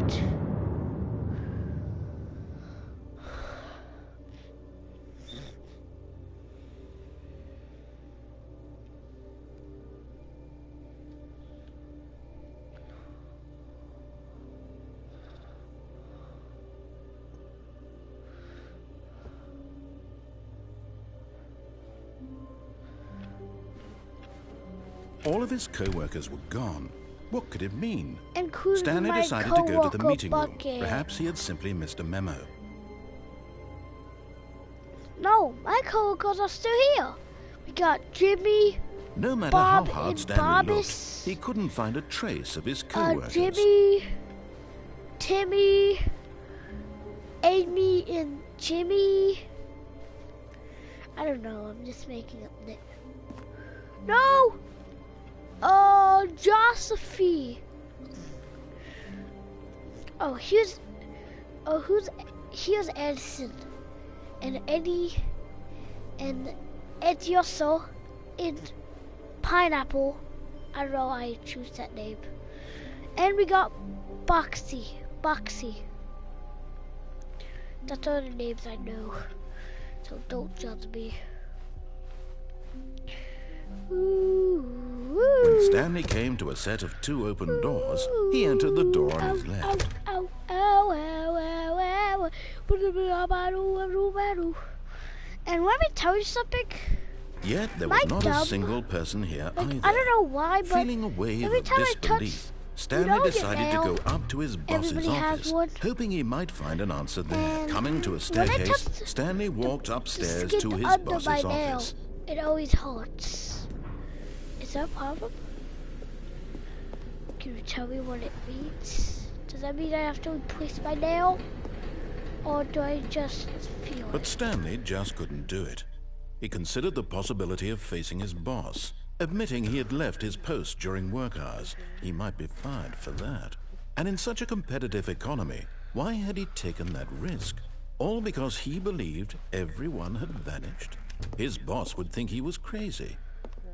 All of his co-workers were gone. What could it mean? Including Stanley my decided to go to the meeting room. Bucket. Perhaps he had simply missed a memo. No, my co-workers are still here. We got Jimmy, No matter Bob how hard and Stanley Bobbis. looked, he couldn't find a trace of his co-workers. Jimmy, Timmy, Amy, and Jimmy. I don't know. I'm just making up names. No. Josephine. Oh, here's Edison, and Eddie, and It's Yosso in Pineapple. I don't know why I choose that name. And we got Boxy. That's all the names I know. So don't judge me. When Stanley came to a set of 2 open doors, he entered the door on his left. And let me tell you something. Yet there was not a single person here either. I don't know why, but feeling a wave every of time I disbelief, touch, Stanley decided to go up to his boss's everybody has office, one. hoping he might find an answer there. And Coming to a when I staircase, touch Stanley walked upstairs skin to his under boss's my nail, office. it always hurts. Is that a problem? Can you tell me what it means? Does that mean I have to replace my nail? Or do I just feel But it? Stanley just couldn't do it. He considered the possibility of facing his boss, admitting he had left his post during work hours. He might be fired for that. And in such a competitive economy, why had he taken that risk? All because he believed everyone had vanished? His boss would think he was crazy.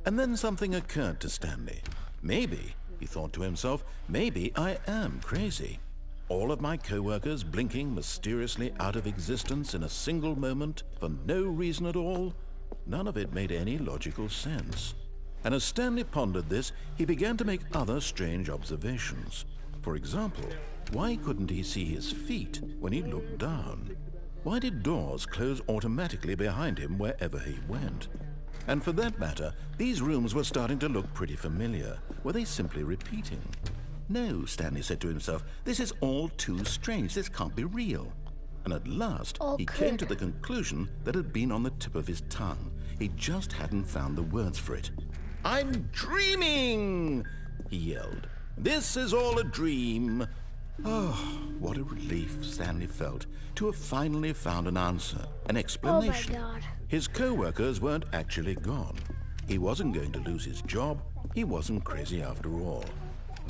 And then something occurred to Stanley. Maybe, he thought to himself, maybe I am crazy. All of my co-workers blinking mysteriously out of existence in a single moment for no reason at all? None of it made any logical sense. And as Stanley pondered this, he began to make other strange observations. For example, why couldn't he see his feet when he looked down? Why did doors close automatically behind him wherever he went? And for that matter, these rooms were starting to look pretty familiar. Were they simply repeating? No, Stanley said to himself, this is all too strange. This can't be real. And at last, he came to the conclusion that had been on the tip of his tongue. He just hadn't found the words for it. I'm dreaming, he yelled. This is all a dream. Oh, what a relief Stanley felt to have finally found an answer, an explanation. Oh my God. His co-workers weren't actually gone. He wasn't going to lose his job. He wasn't crazy after all.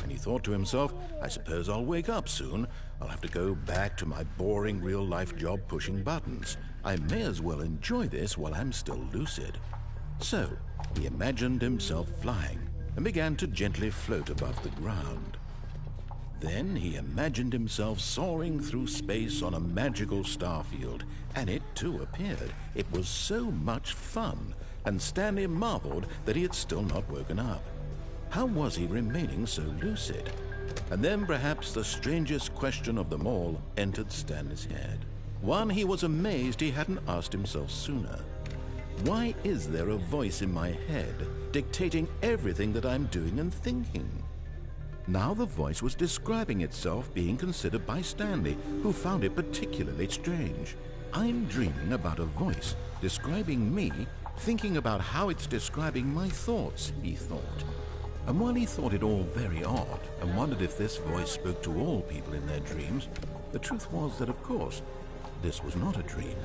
And he thought to himself, I suppose I'll wake up soon. I'll have to go back to my boring real-life job pushing buttons. I may as well enjoy this while I'm still lucid. So, he imagined himself flying and began to gently float above the ground. Then he imagined himself soaring through space on a magical starfield, and it too appeared. It was so much fun, and Stanley marveled that he had still not woken up. How was he remaining so lucid? And then perhaps the strangest question of them all entered Stanley's head. One he was amazed he hadn't asked himself sooner. Why is there a voice in my head dictating everything that I'm doing and thinking? Now the voice was describing itself being considered by Stanley, who found it particularly strange. I'm dreaming about a voice describing me, thinking about how it's describing my thoughts, he thought. And while he thought it all very odd and wondered if this voice spoke to all people in their dreams, the truth was that, of course, this was not a dream.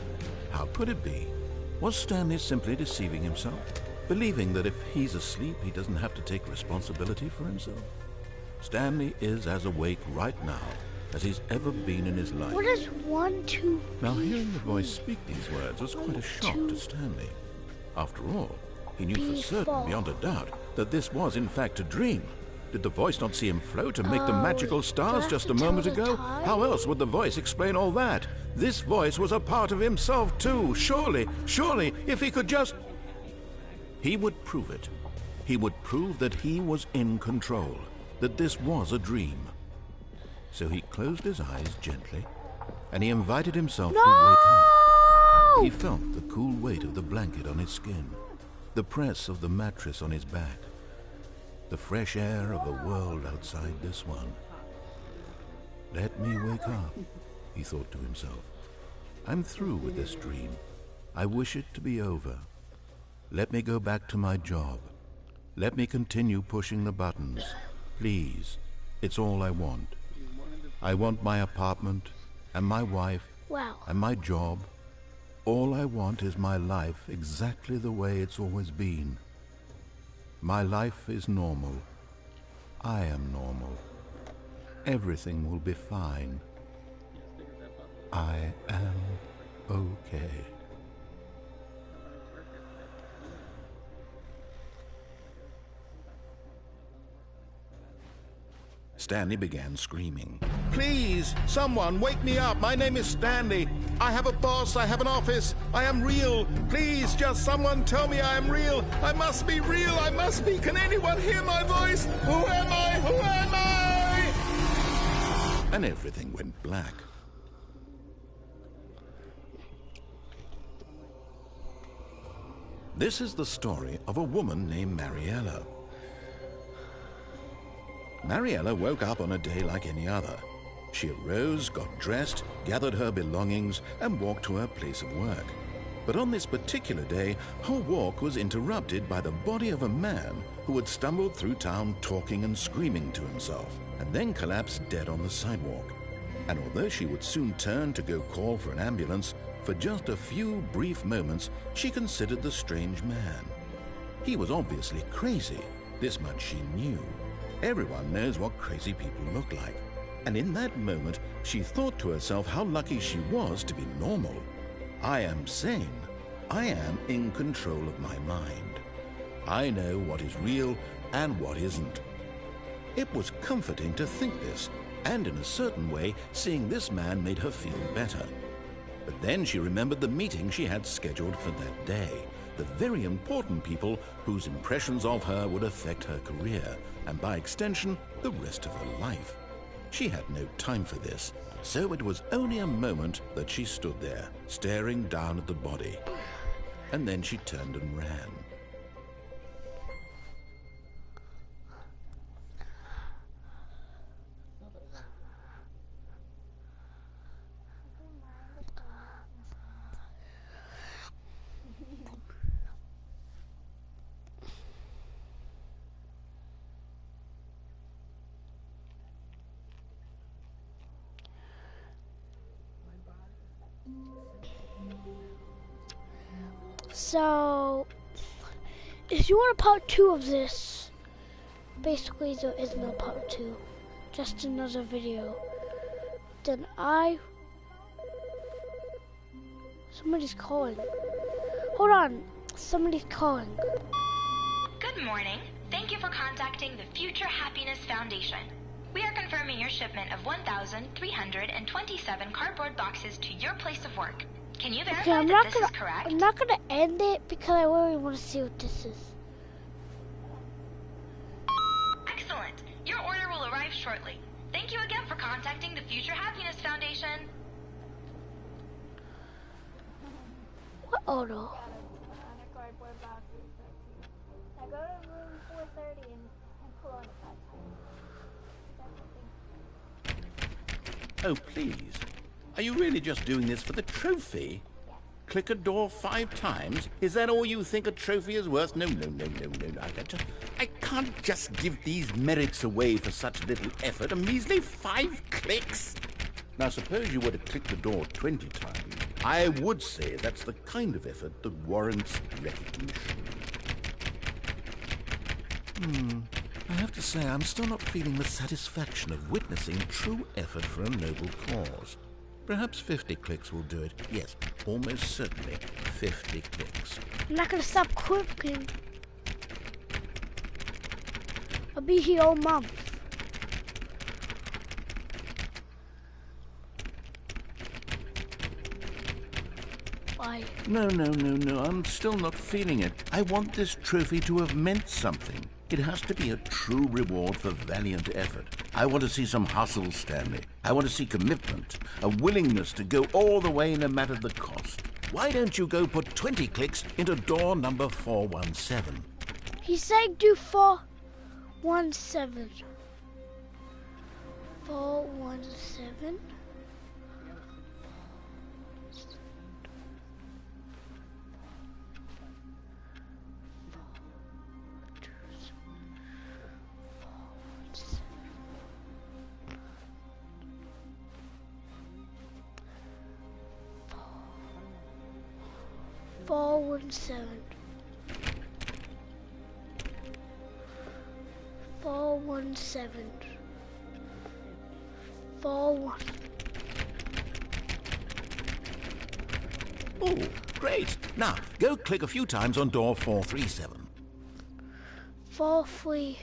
How could it be? Was Stanley simply deceiving himself, believing that if he's asleep, he doesn't have to take responsibility for himself? Stanley is as awake right now as he's ever been in his life. What is 1, 2, Now, hearing the voice speak these words was quite a shock to Stanley. After all, he knew for certain, beyond a doubt, that this was in fact a dream. Did the voice not see him float and make the magical stars just a moment ago? How else would the voice explain all that? This voice was a part of himself too. Surely, if he could just... He would prove it. He would prove that he was in control, that this was a dream. So he closed his eyes gently, and he invited himself to wake up. He felt the cool weight of the blanket on his skin, the press of the mattress on his back, the fresh air of a world outside this one. Let me wake up, he thought to himself. I'm through with this dream. I wish it to be over. Let me go back to my job. Let me continue pushing the buttons. Please, it's all I want. I want my apartment, and my wife, and my job. All I want is my life exactly the way it's always been. My life is normal. I am normal. Everything will be fine. I am okay. Stanley began screaming. Please, someone, wake me up. My name is Stanley. I have a boss. I have an office. I am real. Please, just someone tell me I am real. I must be real. I must be. Can anyone hear my voice? Who am I? Who am I? And everything went black. This is the story of a woman named Mariella. Mariella woke up on a day like any other. She arose, got dressed, gathered her belongings, and walked to her place of work. But on this particular day, her walk was interrupted by the body of a man who had stumbled through town talking and screaming to himself, and then collapsed dead on the sidewalk. And although she would soon turn to go call for an ambulance, for just a few brief moments, she considered the strange man. He was obviously crazy. This much she knew. Everyone knows what crazy people look like. And in that moment, she thought to herself how lucky she was to be normal. I am sane. I am in control of my mind. I know what is real and what isn't. It was comforting to think this, and in a certain way, seeing this man made her feel better. But then she remembered the meeting she had scheduled for that day, the very important people whose impressions of her would affect her career, and by extension, the rest of her life. She had no time for this, so it was only a moment that she stood there, staring down at the body. And then she turned and ran. So, if you want a part 2 of this, basically there is no part 2, just another video, then somebody's calling. Hold on, somebody's calling. Good morning. Thank you for contacting the Future Happiness Foundation. We are confirming your shipment of 1,327 cardboard boxes to your place of work. Can you verify that this is correct? I'm not gonna end it because I really want to see what this is. Excellent. Your order will arrive shortly. Thank you again for contacting the Future Happiness Foundation. What order? On a cardboard box. I go to room 430 and pull on it 5 times. Oh, please. Are you really just doing this for the trophy? Click a door 5 times? Is that all you think a trophy is worth? No. I can't just give these merits away for such little effort. A measly 5 clicks? Now, suppose you were to click the door 20 times. I would say that's the kind of effort that warrants recognition. I have to say, I'm still not feeling the satisfaction of witnessing true effort for a noble cause. Perhaps 50 clicks will do it. Yes, almost certainly 50 clicks. I'm not gonna stop clicking. I'll be here all month. Why? No. I'm still not feeling it. I want this trophy to have meant something. It has to be a true reward for valiant effort. I want to see some hustle, Stanley. I want to see commitment, a willingness to go all the way no matter the cost. Why don't you go put 20 clicks into door number 417? He's saying do 417. 417. Seven. 417. 41. Oh, great. Now, go click a few times on door 437. 43.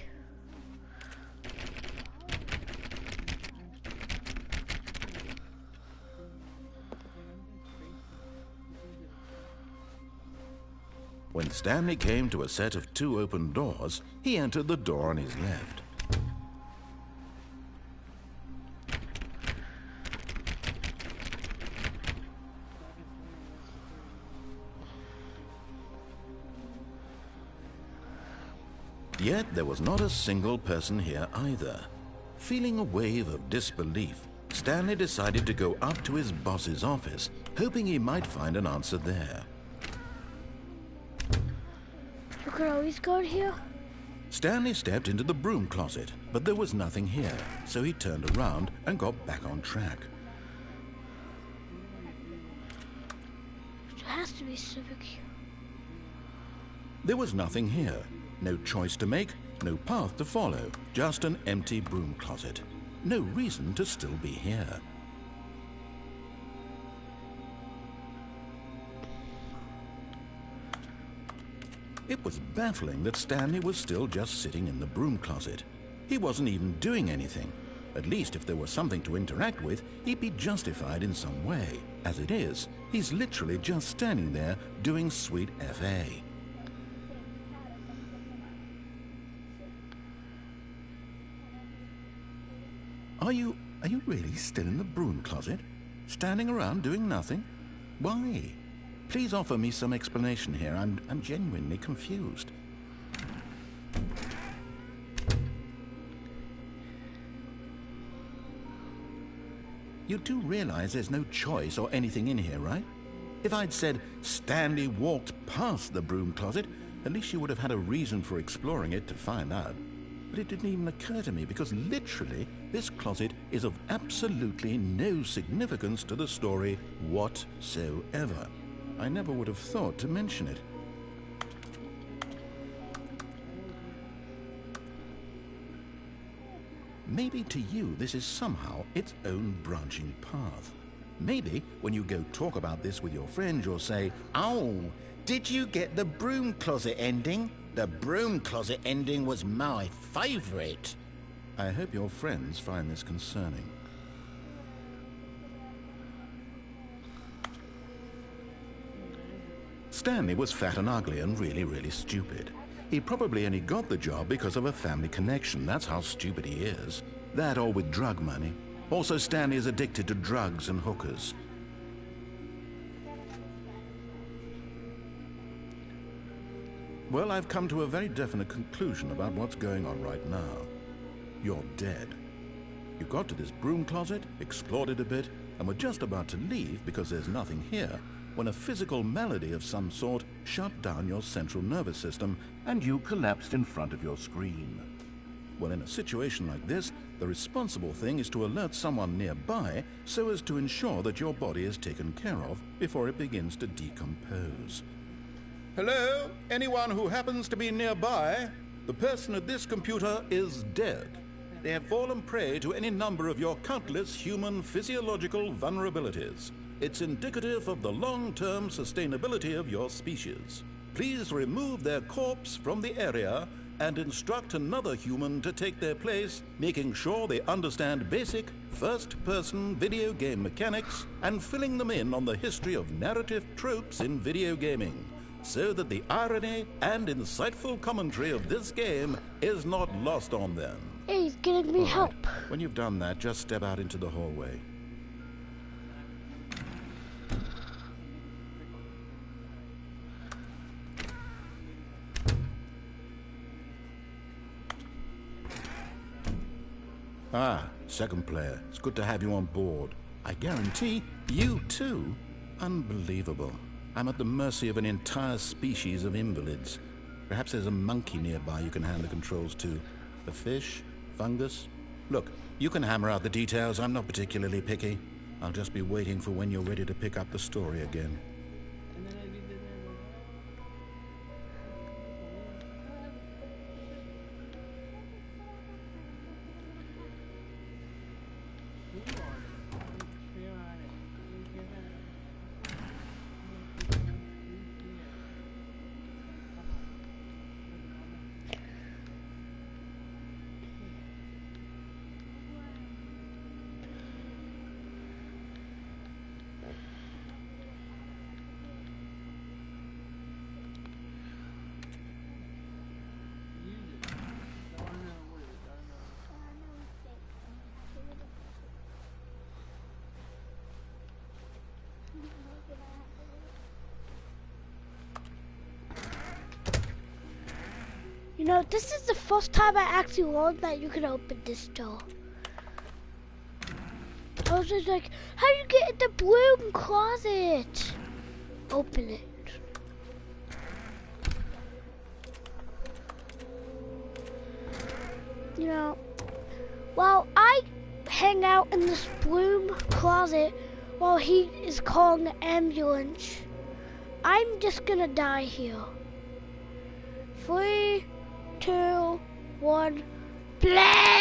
When Stanley came to a set of 2 open doors, he entered the door on his left. Yet there was not a single person here either. Feeling a wave of disbelief, Stanley decided to go up to his boss's office, hoping he might find an answer there. You could always go here. Stanley stepped into the broom closet, but there was nothing here, so he turned around and got back on track. There has to be something here. There was nothing here. No choice to make, no path to follow, just an empty broom closet. No reason to still be here. It was baffling that Stanley was still just sitting in the broom closet. He wasn't even doing anything. At least if there was something to interact with, he'd be justified in some way. As it is, he's literally just standing there doing sweet FA. Are you really still in the broom closet? Standing around doing nothing? Why? Please offer me some explanation here. I'm genuinely confused. You do realize there's no choice or anything in here, right? If I'd said Stanley walked past the broom closet, at least you would have had a reason for exploring it to find out. But it didn't even occur to me because literally this closet is of absolutely no significance to the story whatsoever. I never would have thought to mention it. Maybe to you this is somehow its own branching path. Maybe when you go talk about this with your friends you'll say, "Oh, did you get the broom closet ending? The broom closet ending was my favorite." I hope your friends find this concerning. Stanley was fat and ugly and really stupid. He probably only got the job because of a family connection. That's how stupid he is. That or with drug money. Also, Stanley is addicted to drugs and hookers. Well, I've come to a very definite conclusion about what's going on right now. You're dead. You got to this broom closet, explored it a bit, and were just about to leave because there's nothing here, when a physical malady of some sort shut down your central nervous system and you collapsed in front of your screen. Well, in a situation like this, the responsible thing is to alert someone nearby so as to ensure that your body is taken care of before it begins to decompose. Hello? Anyone who happens to be nearby? The person at this computer is dead. They have fallen prey to any number of your countless human physiological vulnerabilities. It's indicative of the long-term sustainability of your species. Please remove their corpse from the area and instruct another human to take their place, making sure they understand basic first-person video game mechanics and filling them in on the history of narrative tropes in video gaming, so that the irony and insightful commentary of this game is not lost on them. Hey, he's giving me help. When you've done that, just step out into the hallway. Ah, second player. It's good to have you on board. I guarantee you too. Unbelievable. I'm at the mercy of an entire species of invalids. Perhaps there's a monkey nearby you can hand the controls to. A fish? Fungus? Look, you can hammer out the details. I'm not particularly picky. I'll just be waiting for when you're ready to pick up the story again. You know, this is the first time I actually learned that you can open this door. I was just like, how do you get in the broom closet? Open it. You know, while I hang out in this broom closet while he is calling the ambulance, I'm just gonna die here. 3, 2, 1, blah!